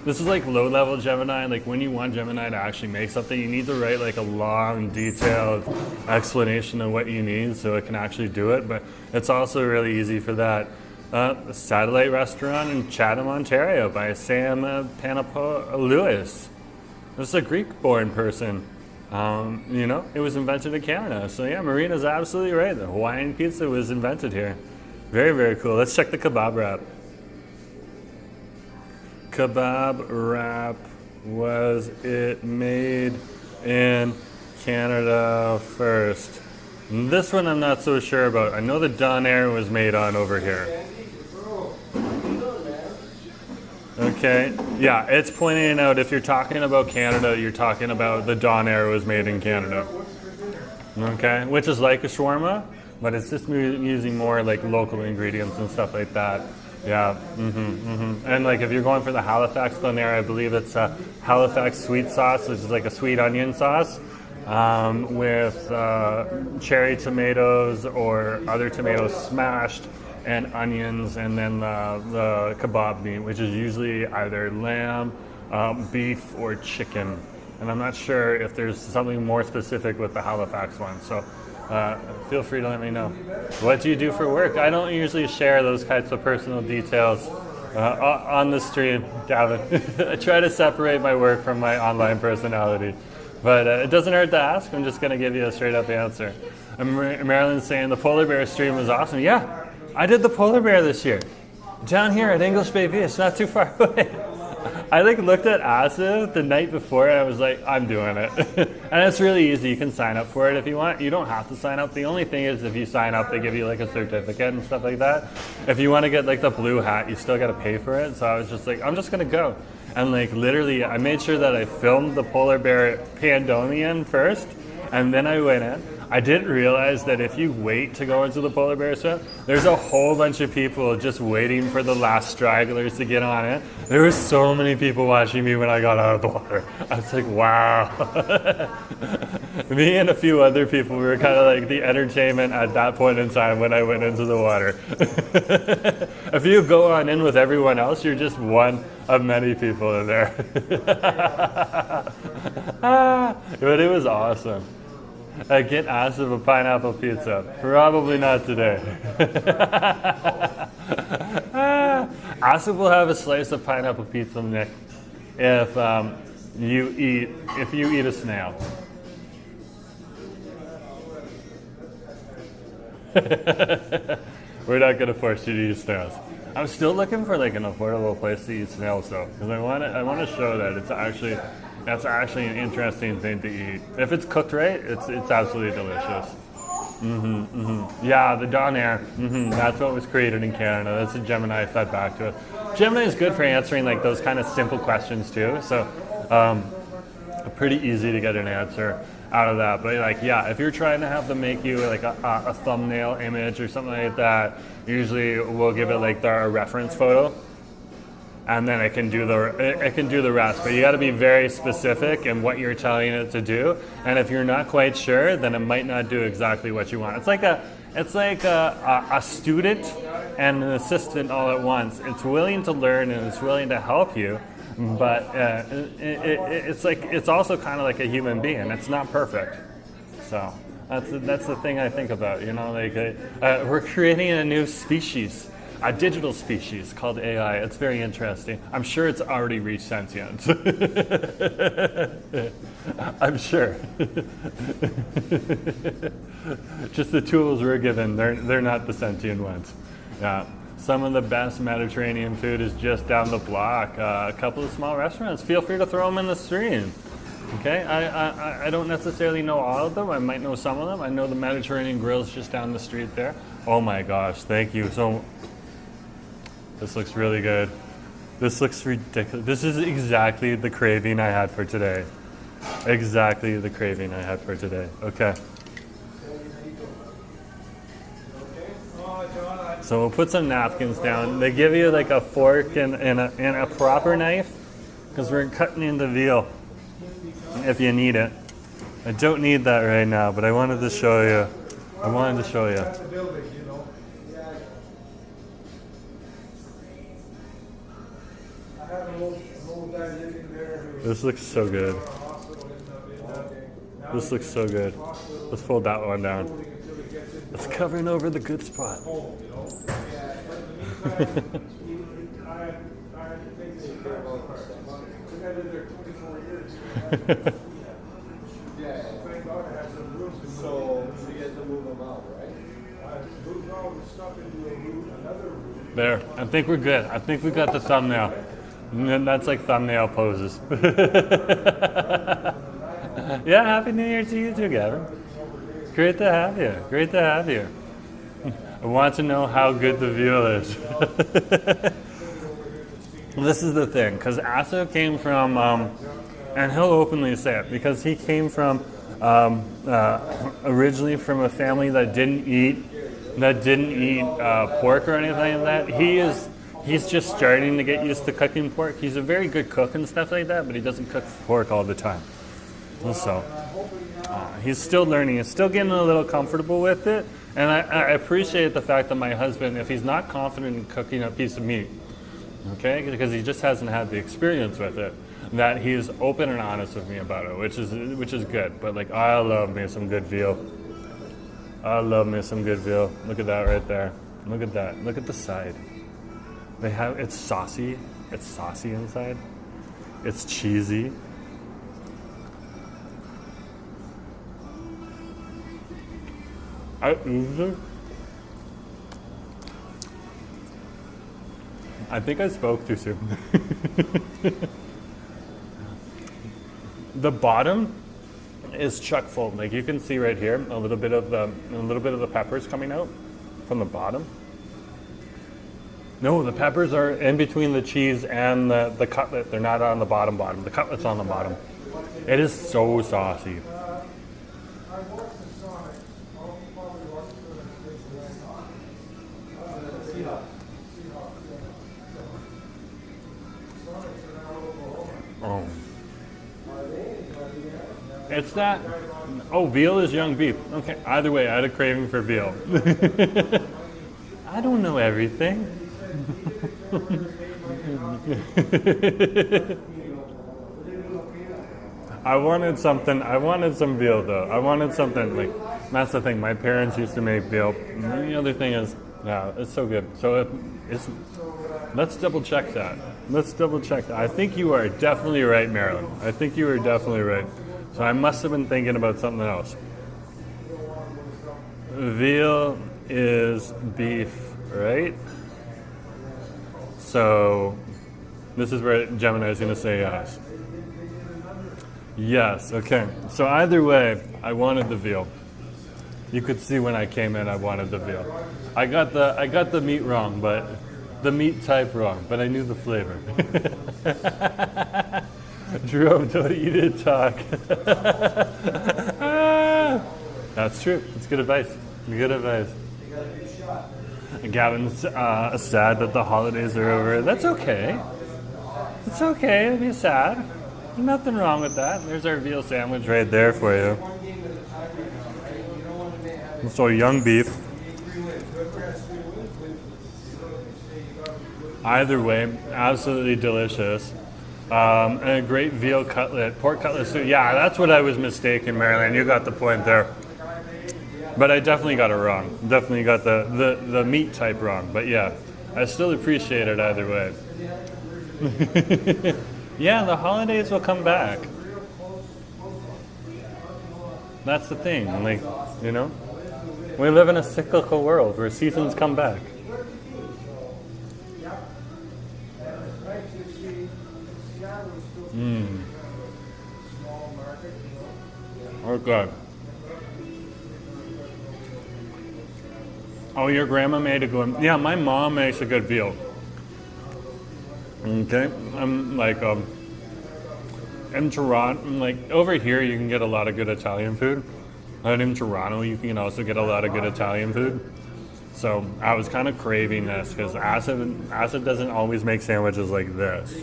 This is like low-level Gemini. Like when you want Gemini to actually make something, you need to write like a long, detailed explanation of what you need so it can actually do it. But it's also really easy for that. A satellite restaurant in Chatham, Ontario by Sam Panopoulos. This is a Greek-born person. You know, it was invented in Canada. So yeah, Marina's absolutely right. The Hawaiian pizza was invented here. Very, very cool. Let's check the kebab wrap. Kebab wrap, was it made in Canada first? This one I'm not so sure about. I know the donair was made on over here. Okay, yeah, it's pointing out if you're talking about Canada, you're talking about the donair was made in Canada. Okay, which is like a shawarma, but it's just using more like local ingredients and stuff like that. Yeah, And like if you're going for the Halifax donair, I believe it's a Halifax sweet sauce, which is like a sweet onion sauce with cherry tomatoes or other tomatoes smashed and onions, and then the kebab meat, which is usually either lamb, beef, or chicken. And I'm not sure if there's something more specific with the Halifax one. So feel free to let me know. What do you do for work? I don't usually share those types of personal details on the stream, Gavin. I try to separate my work from my online personality. But it doesn't hurt to ask. I'm just going to give you a straight up answer. Marilyn's saying the polar bear stream was awesome. Yeah, I did the polar bear this year. Down here at English Bay Beach, not too far away. I like looked at ASA the night before and I was like, I'm doing it. And it's really easy. You can sign up for it if you want. You don't have to sign up. The only thing is if you sign up, they give you like a certificate and stuff like that. If you want to get like the blue hat, you still got to pay for it. So I was just like, I'm just going to go. And like literally, I made sure that I filmed the polar bear pandemonium first. And then I went in. I didn't realize that if you wait to go into the polar bear swim, there's a whole bunch of people just waiting for the last stragglers to get on it. There were so many people watching me when I got out of the water. I was like, wow. Me and a few other people, we were kind of like the entertainment at that point in time when I went into the water. If you go on in with everyone else, you're just one of many people in there. But it was awesome. I get asked of a pineapple pizza. Probably not today. Asa will have a slice of pineapple pizza, Nick, if you eat a snail. We're not gonna force you to eat snails. I'm still looking for like an affordable place to eat snails though, because I want to show that that's actually an interesting thing to eat. If it's cooked right, it's absolutely delicious. Yeah, the donair. That's what was created in Canada. That's a Gemini fed back to us. Gemini is good for answering like those kind of simple questions too. So pretty easy to get an answer out of that. But like, yeah, if you're trying to have them make you like a thumbnail image or something like that, usually we'll give it like a reference photo. And then it can do the rest. But you got to be very specific in what you're telling it to do. And if you're not quite sure, then it might not do exactly what you want. It's like a student and an assistant all at once. It's willing to learn and it's willing to help you, but it's also kind of like a human being. It's not perfect. So that's the thing I think about. You know, like we're creating a new species a digital species called AI. It's very interesting. I'm sure it's already reached sentience. I'm sure. Just the tools we're given, they're not the sentient ones. Yeah. Some of the best Mediterranean food is just down the block. A couple of small restaurants. Feel free to throw them in the stream. Okay, I don't necessarily know all of them. I might know some of them. I know the Mediterranean Grill's just down the street there. Oh my gosh, thank you. So, this looks really good. This looks ridiculous. This is exactly the craving I had for today. Exactly the craving I had for today. Okay. So we'll put some napkins down. They give you like a fork and a proper knife because we're cutting into veal if you need it. I don't need that right now, but I wanted to show you. I wanted to show you. This looks so good. This looks so good. Let's fold that one down. It's covering over the good spot. There, I think we're good. I think we got the thumbnail. And that's like thumbnail poses. Yeah, Happy New Year to you too, Gavin. Great to have you. Great to have you. I want to know how good the veal is. This is the thing, because Asa came from, and he'll openly say it, because he came from originally from a family that didn't eat pork or anything like that. He's just starting to get used to cooking pork. He's a very good cook and stuff like that, but he doesn't cook pork all the time. So he's still learning. He's still getting a little comfortable with it. And I appreciate the fact that my husband, if he's not confident in cooking a piece of meat, okay, because he just hasn't had the experience with it, that he's open and honest with me about it, which is good. But like, I love me some good veal. I love me some good veal. Look at that right there. Look at that. Look at the side. It's saucy. It's saucy inside. It's cheesy. I think I spoke too soon. The bottom is chock full. Like you can see right here, a little bit of the peppers coming out from the bottom. No, the peppers are in between the cheese and the cutlet. They're not on the bottom. The cutlet's on the bottom. It is so saucy. Oh. It's that. Oh, veal is young beef. Okay, either way, I had a craving for veal. I don't know everything. I wanted some veal though. I wanted something like, that's the thing, my parents used to make veal. And the other thing is, yeah, it's so good. So let's double check that. I think you are definitely right, Marilyn. I think you are definitely right. So I must have been thinking about something else. Veal is beef, right? So this is where Gemini is going to say yes. Yes, okay. So either way, I wanted the veal. You could see when I came in, I wanted the veal. I got the meat wrong, but the meat type wrong, but I knew the flavor. Jerome, don't eat it, talk. That's true. That's good advice. Good advice. Gavin's sad that the holidays are over. That's okay. It's okay to be sad. Nothing wrong with that. There's our veal sandwich right there for you. So young beef. Either way, absolutely delicious. And a great veal cutlet, pork cutlet soup. Yeah, that's what I was mistaken, Marilyn. You got the point there. But I definitely got it wrong. Definitely got the meat type wrong. But yeah, I still appreciate it either way. Yeah, the holidays will come back. That's the thing, like, you know? We live in a cyclical world where seasons come back. Okay. Oh, your grandma made a good. Yeah, my mom makes a good veal. Okay, I'm like in Toronto, like over here, you can get a lot of good Italian food, and in Toronto, you can also get a lot of good Italian food. So I was kind of craving this because Acid doesn't always make sandwiches like this.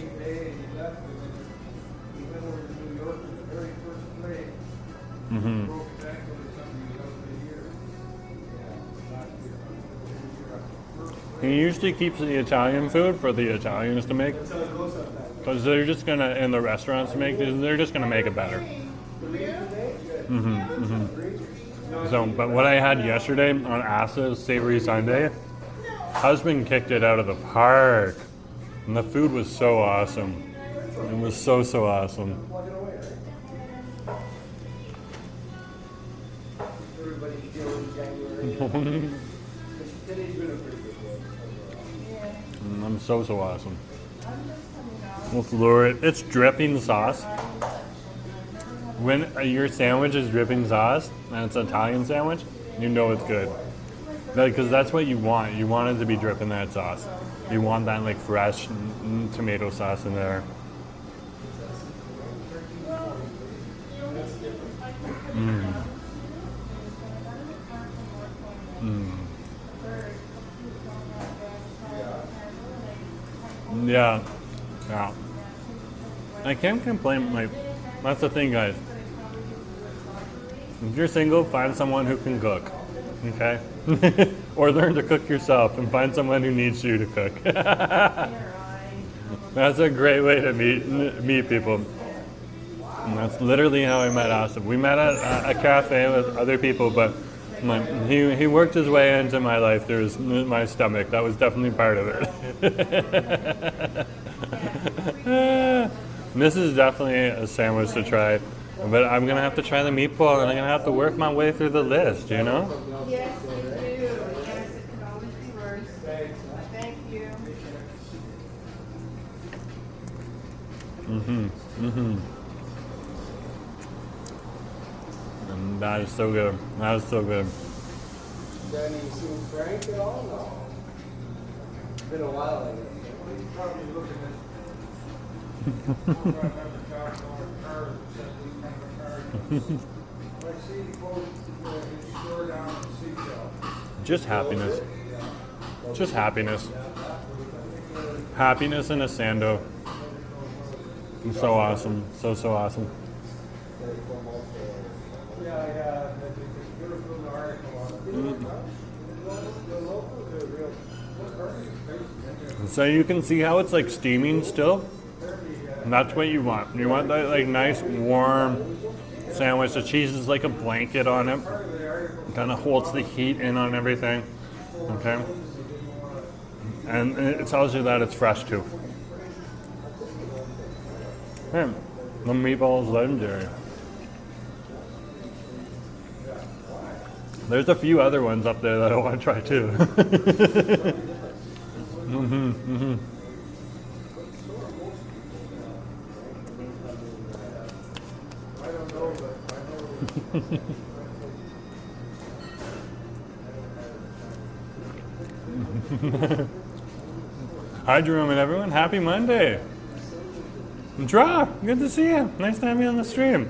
He usually keeps the Italian food for the Italians to make, because they're just gonna, in the restaurants to make, they're just gonna make it better. So, but what I had yesterday on Asa's Savory Sunday, husband kicked it out of the park, and the food was so awesome. It was so awesome. I'm so awesome. Let's lure it. It's dripping sauce. When your sandwich is dripping sauce and it's an Italian sandwich, you know it's good. Because that's what you want. You want it to be dripping that sauce. You want that like fresh tomato sauce in there. Yeah. I can't complain. Like, that's the thing, guys. If you're single, find someone who can cook. Okay? Or learn to cook yourself and find someone who needs you to cook. That's a great way to meet people. And that's literally how I met Asif. We met at a cafe with other people, but he worked his way into my life through my stomach. That was definitely part of it. This is definitely a sandwich to try, but I'm going to have to try the meatball, and I'm going to have to work my way through the list, you know? Yes, you do. Yes, it can always be worse. Thank you. And that is so good. That is so good. Danny, you seen Frank at all? No. It's been a while, I guess. He's probably looking at. Just happiness. Just happiness. Happiness in a sando. It's so awesome. So awesome. So you can see how it's like steaming still. And that's what you want. You want that like nice warm sandwich. The cheese is like a blanket on it. It kind of holds the heat in on everything. Okay. And it tells you that it's fresh too. Man, the meatball is legendary. There's a few other ones up there that I want to try too. Hi Jerome and everyone, happy Monday. Draw, good to see you. Nice to have you on the stream.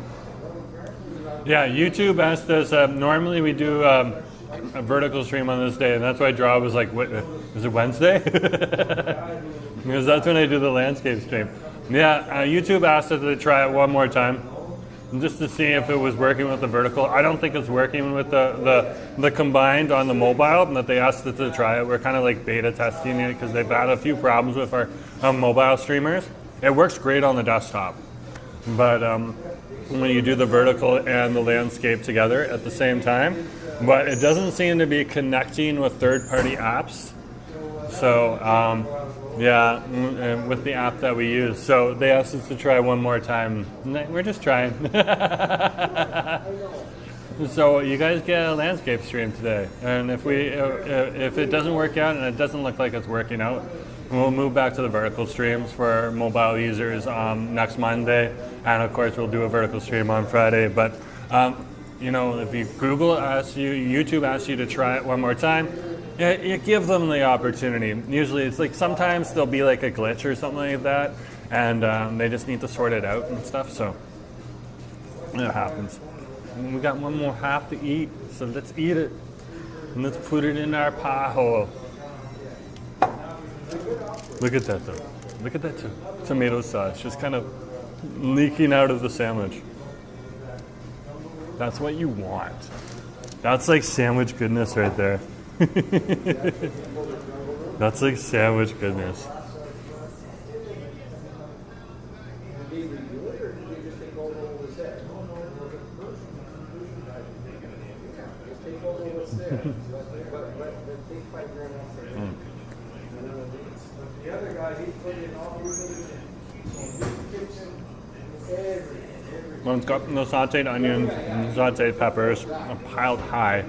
Yeah, YouTube asked us, normally we do a vertical stream on this day, and that's why Draw was like, what, is it Wednesday? Because that's when I do the landscape stream. Yeah, YouTube asked us to try it one more time, just to see if it was working with the vertical. I don't think it's working with the combined on the mobile, and that they asked us to try it. We're kind of like beta testing it because they've had a few problems with our mobile streamers. It works great on the desktop, but when you do the vertical and the landscape together at the same time, but it doesn't seem to be connecting with third-party apps. So yeah, and with the app that we use. So they asked us to try one more time. We're just trying. So you guys get a landscape stream today, and if it doesn't work out and it doesn't look like it's working out, we'll move back to the vertical streams for mobile users next Monday, and of course we'll do a vertical stream on Friday. But you know, if YouTube asks you to try it one more time, you give them the opportunity. Usually it's like sometimes there'll be like a glitch or something like that, and they just need to sort it out and stuff. So it happens. And we got one more half to eat, so let's eat it. And let's put it in our pie hole. Look at that though. Look at that tomato sauce just kind of leaking out of the sandwich. That's what you want. That's like sandwich goodness right there. That's like sandwich goodness. Well, it's got the sauteed onions, sauteed peppers, piled high.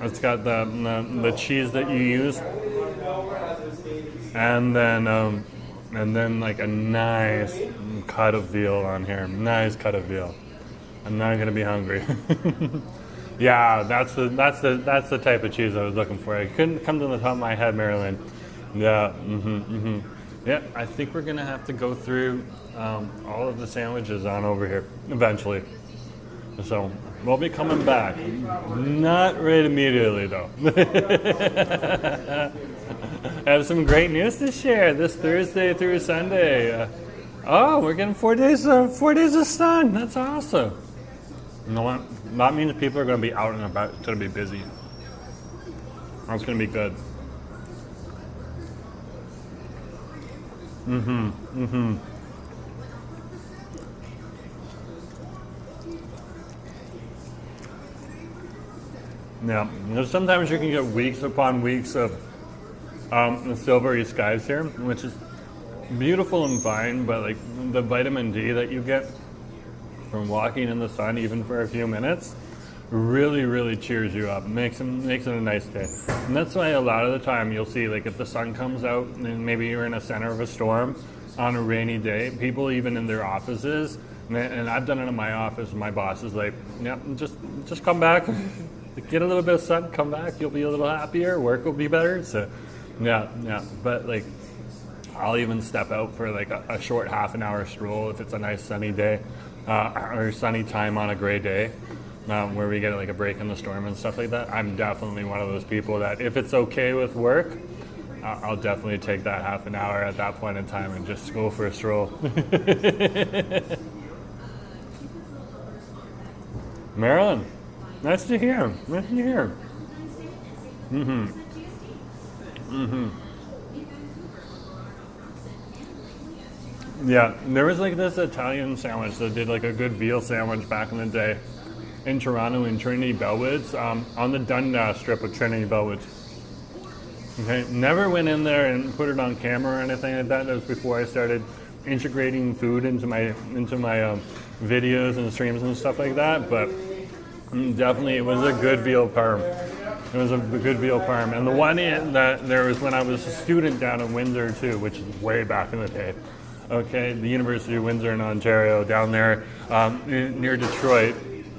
It's got the cheese that you use, and then like a nice cut of veal on here. Nice cut of veal. I'm not gonna be hungry. Yeah, that's the type of cheese I was looking for. I couldn't come to the top of my head, Marilyn. Yeah, yeah. I think we're gonna have to go through all of the sandwiches on over here eventually. So we'll be coming back. Not right immediately though. I have some great news to share this Thursday through Sunday. Oh, we're getting 4 days of sun. That's awesome. You know what? That means people are going to be out and about. It's going to be busy. That's going to be good. Yeah, sometimes you can get weeks upon weeks of the silvery skies here, which is beautiful and fine, but like the vitamin D that you get from walking in the sun even for a few minutes really cheers you up, makes it a nice day. And that's why a lot of the time you'll see, like, if the sun comes out and maybe you're in the center of a storm on a rainy day, people even in their offices, and I've done it in my office, my boss is like, yeah, just come back, get a little bit of sun, come back, you'll be a little happier, work will be better. So yeah, but like I'll even step out for like a short half an hour stroll if it's a nice sunny day or sunny time on a gray day where we get like a break in the storm and stuff like that. I'm definitely one of those people that if it's okay with work, I'll definitely take that half an hour at that point in time and just go for a stroll. Marilyn, nice to hear. Nice to hear. Yeah, there was like this Italian sandwich that did like a good veal sandwich back in the day in Toronto in Trinity Bellwoods, on the Dundas strip of Trinity Bellwoods. Okay, never went in there and put it on camera or anything like that. That was before I started integrating food into my videos and streams and stuff like that. But definitely, it was a good veal parm. It was a good veal parm, and the one that there was when I was a student down in Windsor too, which is way back in the day. Okay, the University of Windsor in Ontario, down there near Detroit.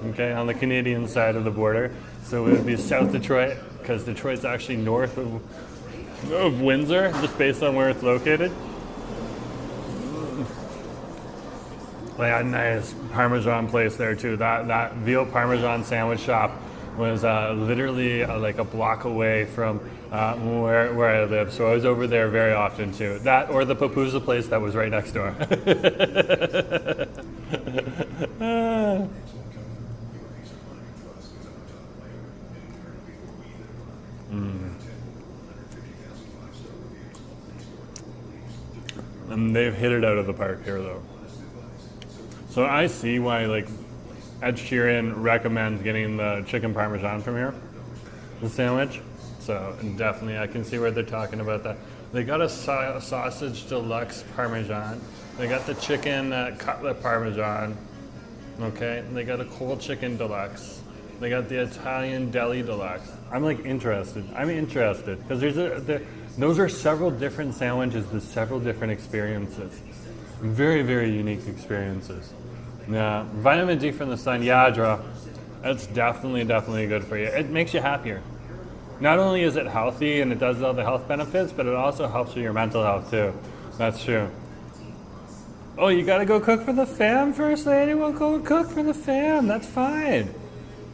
Okay, on the Canadian side of the border. So it would be South Detroit, because Detroit's actually north of Windsor, just based on where it's located. They had a nice Parmesan place there too. That veal Parmesan sandwich shop was literally like a block away from where I live. So I was over there very often too. That or the pupusa place that was right next door. And they've hit it out of the park here though. So I see why like Ed Sheeran recommends getting the chicken parmesan from here, the sandwich. So definitely, I can see where they're talking about that. They got a sausage deluxe parmesan. They got the chicken cutlet parmesan. Okay, and they got a cold chicken deluxe. They got the Italian deli deluxe. I'm like interested. I'm interested because those are several different sandwiches with several different experiences. Very, very unique experiences. Yeah, vitamin D from the sun. Yeah, Dra. That's definitely good for you. It makes you happier. Not only is it healthy and it does all the health benefits, but it also helps with your mental health too. That's true. Oh, you gotta go cook for the fam, First Lady? Well, go cook for the fam. That's fine.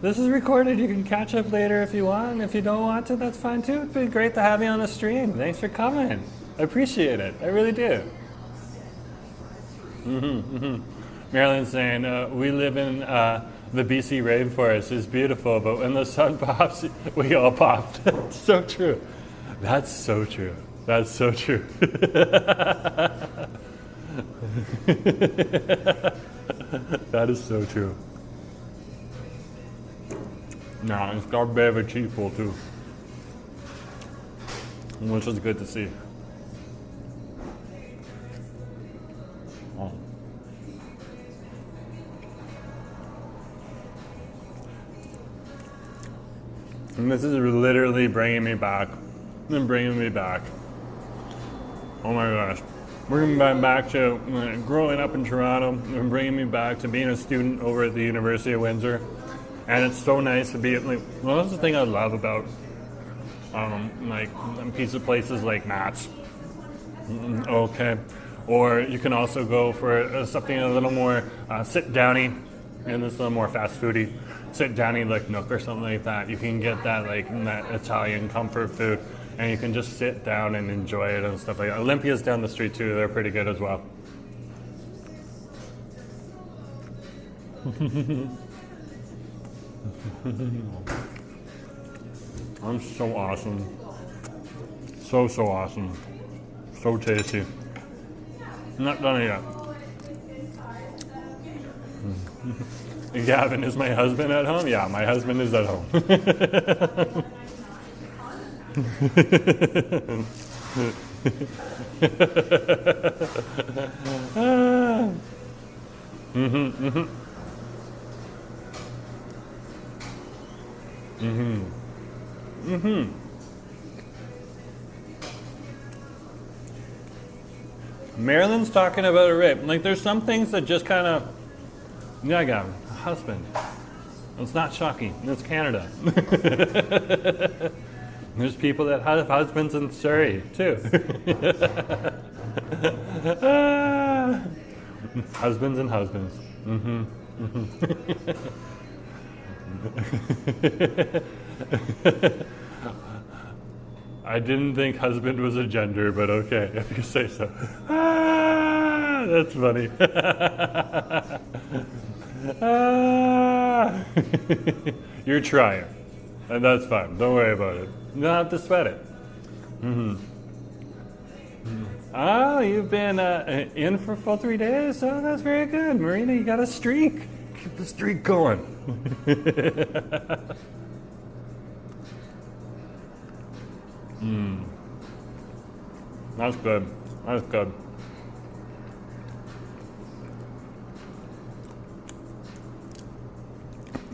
This is recorded. You can catch up later if you want. If you don't want to, that's fine too. It's been great to have you on the stream. Thanks for coming. I appreciate it. I really do. Marilyn's saying, we live in the BC rainforest. It's beautiful, but when the sun pops, we all pop. That's so true. That's so true. That's so true. That is so true. No, it's got a bit of a cheese pull too, which is good to see. Oh. And this is literally bringing me back and bringing me back. Oh my gosh. Bringing me back to growing up in Toronto and bringing me back to being a student over at the University of Windsor. And it's so nice to be like, well, that's the thing I love about like pizza places like Matt's. Okay. Or you can also go for something a little more sit-downy, and it's a little more fast foody. Sit-downy like Nook or something like that. You can get that like that Italian comfort food, and you can just sit down and enjoy it and stuff like that. Olympia's down the street too. They're pretty good as well. I'm so awesome. So awesome. So tasty. Not done yet. Gavin, is my husband at home? Yeah, my husband is at home. Marilyn's talking about a rip. Like, there's some things that just kind of, yeah, Gavin, husband. It's not shocking. It's Canada. There's people that have husbands in Surrey, too. Husbands and husbands. I didn't think husband was a gender, but okay, if you say so. That's funny. You're trying, and that's fine. Don't worry about it. You don't have to sweat it. Oh, you've been in for full 3 days? Oh, that's very good. Marina, you got a streak. Keep the streak going. That's good. That's good.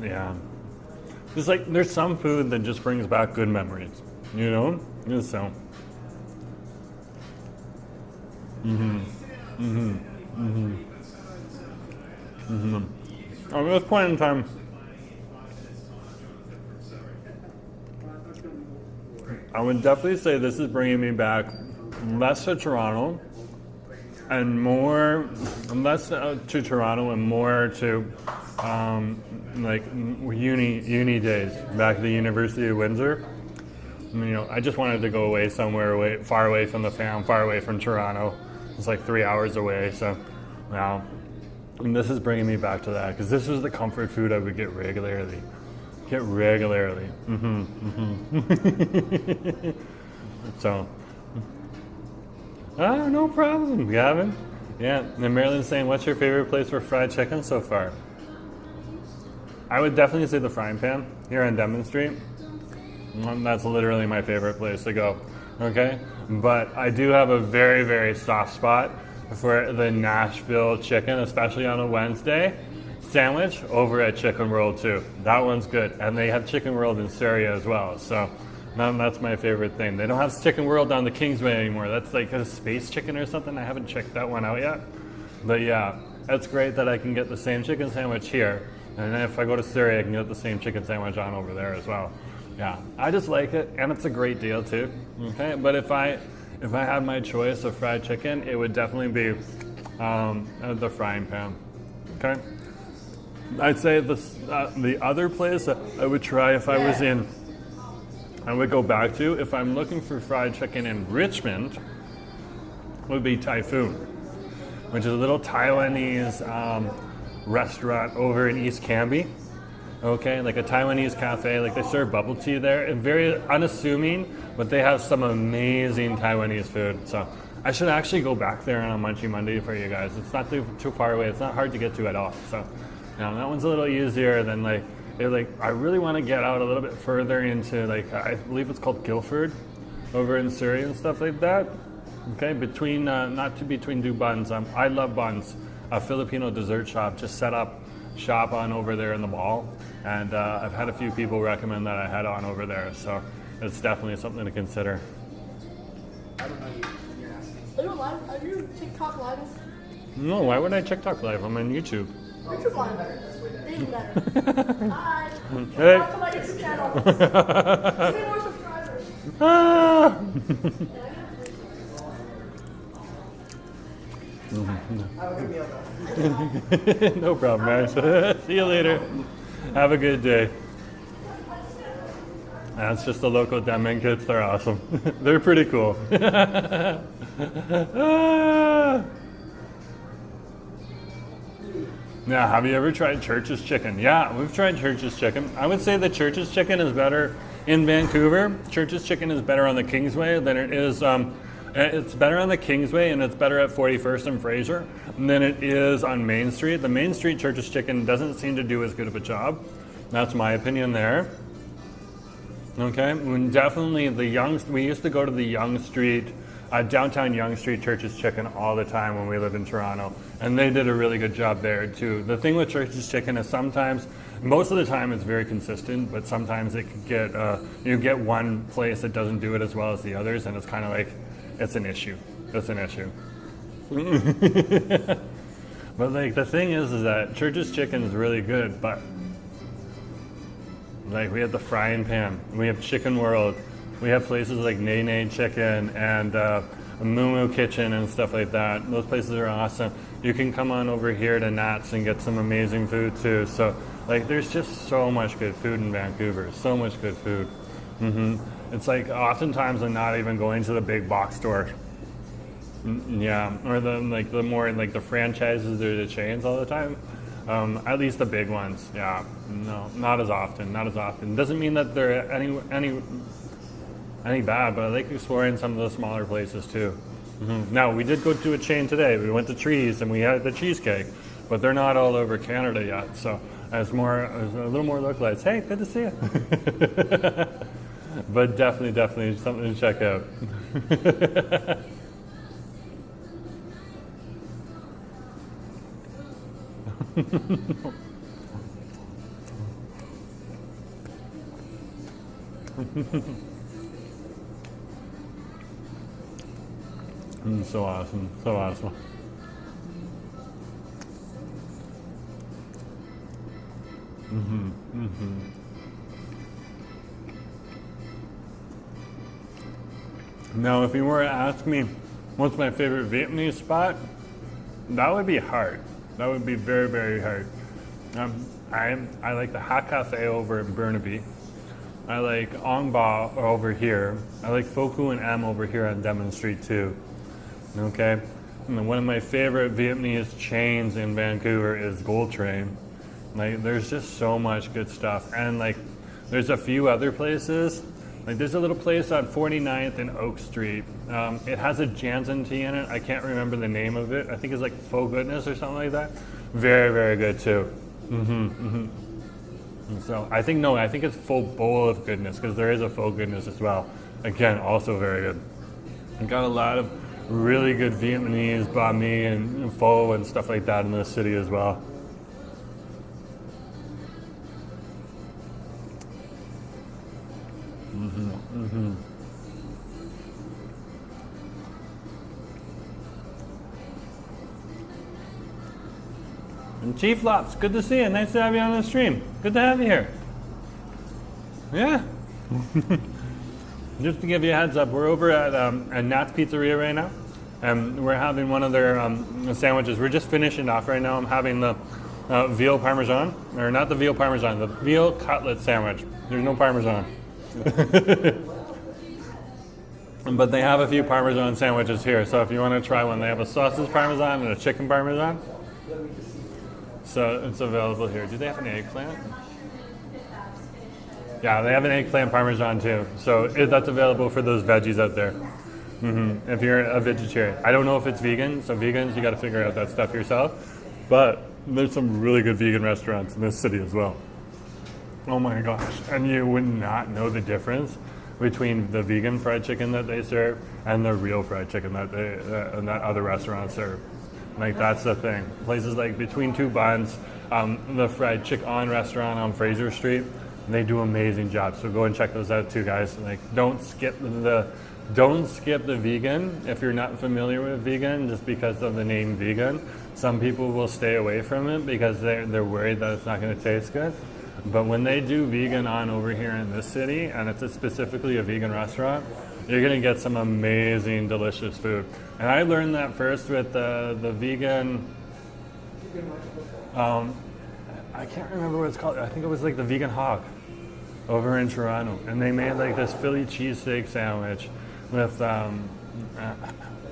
Yeah. It's like there's some food that just brings back good memories, you know? Just so. At this point in time, I would definitely say this is bringing me back less to Toronto and more, less to Toronto and more to like uni days back at the University of Windsor. You know, I just wanted to go away somewhere far away from the fam, far away from Toronto. It's like 3 hours away, so now, and this is bringing me back to that because this was the comfort food I would get regularly. So, oh, no problem, Gavin. Yeah, and Marilyn's saying, what's your favorite place for fried chicken so far? I would definitely say the Frying Pan here on Denman Street. That's literally my favorite place to go. Okay, but I do have a very, very soft spot for the Nashville chicken, especially on a Wednesday sandwich over at Chicken World too. That one's good, and they have Chicken World in Syria as well. So that's my favorite thing. They don't have Chicken World on the Kingsway anymore. That's like a space chicken or something. I haven't checked that one out yet. But yeah, it's great that I can get the same chicken sandwich here, and then if I go to Syria, I can get the same chicken sandwich on over there as well. Yeah, I just like it, and it's a great deal too. Okay, but if I had my choice of fried chicken, it would definitely be the frying pan. Okay, I'd say the other place I would try if I was in, I would go back to if I'm looking for fried chicken in Richmond, would be Typhoon, which is a little Taiwanese restaurant over in East Cambie. Okay, like a Taiwanese cafe, like they serve bubble tea there, and very unassuming, but they have some amazing Taiwanese food. So I should actually go back there on a Munchie Monday for you guys. It's not too far away. It's not hard to get to at all. So that one's a little easier than I really want to get out a little bit further into I believe it's called Guildford over in Surrey and stuff like that. Okay, between two buns. I love buns. A Filipino dessert shop just set up shop on over there in the mall, and I've had a few people recommend that I head on over there, so it's definitely something to consider. Are you live? Are you TikTok live? No, why would I TikTok live? I'm on YouTube. YouTube live. Even better. Hi. Hey. Welcome to my YouTube channel. Give me more subscribers. Ah. Have a good meal, though. No problem, man. See you later. Have a good day. That's just the local Denman kids. They're awesome. They're pretty cool. Now, have you ever tried Church's Chicken? Yeah, we've tried Church's Chicken. I would say that Church's Chicken is better in Vancouver. Church's Chicken is better on the Kingsway than it is. It's better on the Kingsway, and it's better at 41st and Fraser than it is on Main Street. The Main Street Church's Chicken doesn't seem to do as good of a job. That's my opinion there. Okay, and definitely we used to go to the Yonge Street, downtown Yonge Street Church's Chicken all the time when we lived in Toronto, and they did a really good job there too. The thing with Church's Chicken is sometimes, most of the time it's very consistent, but sometimes it could get, you get one place that doesn't do it as well as the others, and it's kind of like, it's an issue. It's an issue. But the thing is that Church's Chicken is really good, but we have the frying pan, we have Chicken World, we have places like Nene Chicken and Moo Moo Kitchen and stuff like that. Those places are awesome. You can come on over here to Nats and get some amazing food too. So there's just so much good food in Vancouver. So much good food. It's oftentimes I'm not even going to the big box store. Yeah, or the more the franchises or the chains all the time. At least the big ones. Yeah, no, not as often. Not as often. Doesn't mean that they're any bad, but I like exploring some of the smaller places too. Now we did go to a chain today. We went to Trees and we had the cheesecake, but they're not all over Canada yet. So it's a little more localized. Hey, good to see you. But definitely something to check out. So awesome, so awesome. Now, if you were to ask me what's my favorite Vietnamese spot, that would be hard. That would be very, very hard. I like the Ha Cafe over in Burnaby. I like Ong Ba over here. I like Foku and M over here on Denman Street too. Okay? And one of my favorite Vietnamese chains in Vancouver is Gold Train. There's just so much good stuff. And there's a few other places. There's a little place on 49th and Oak Street. It has a Jansen tea in it. I can't remember the name of it. I think it's Faux Goodness or something like that. Very, very good too. And so I think it's full bowl of goodness because there is a full goodness as well. Again, also very good. I got a lot of really good Vietnamese banh mi and pho and stuff like that in this city as well. And Chief Lops, good to see you. Nice to have you on the stream. Good to have you here. Yeah. Just to give you a heads up, we're over at Nat's Pizzeria right now, and we're having one of their sandwiches. We're just finishing off right now. I'm having the veal parmesan, or not the veal parmesan, the veal cutlet sandwich. There's no parmesan. But they have a few parmesan sandwiches here, so if you want to try one, they have a sausage parmesan and a chicken parmesan. So it's available here. Do they have an eggplant? Yeah, they have an eggplant parmesan too. So that's available for those veggies out there. If you're a vegetarian. I don't know if it's vegan, so vegans, you got to figure out that stuff yourself. But there's some really good vegan restaurants in this city as well. Oh my gosh. And you would not know the difference between the vegan fried chicken that they serve and the real fried chicken that that other restaurants serve. Like, that's the thing. Places like Between Two Buns, the Fried Chicken restaurant on Fraser Street, they do amazing jobs. So go and check those out too, guys. Like, don't skip the vegan if you're not familiar with vegan just because of the name vegan. Some people will stay away from it because they're worried that it's not going to taste good. But when they do vegan on over here in this city, and it's specifically a vegan restaurant, you're going to get some amazing, delicious food. And I learned that first with the vegan, I can't remember what it's called. I think it was like the Vegan Hawk over in Toronto. And they made like this Philly cheesesteak sandwich with, and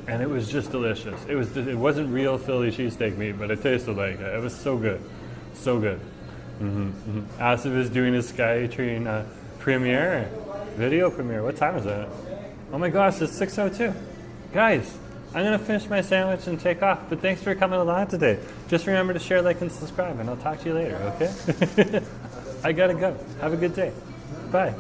it was just delicious. It wasn't real Philly cheesesteak meat, but it tasted like it. It was so good. So good. Asif is doing his SkyTrain video premiere. What time is it? Oh my gosh, it's 6:02. Guys, I'm going to finish my sandwich and take off, but thanks for coming along today. Just remember to share, like, and subscribe, and I'll talk to you later, okay? I got to go. Have a good day. Bye.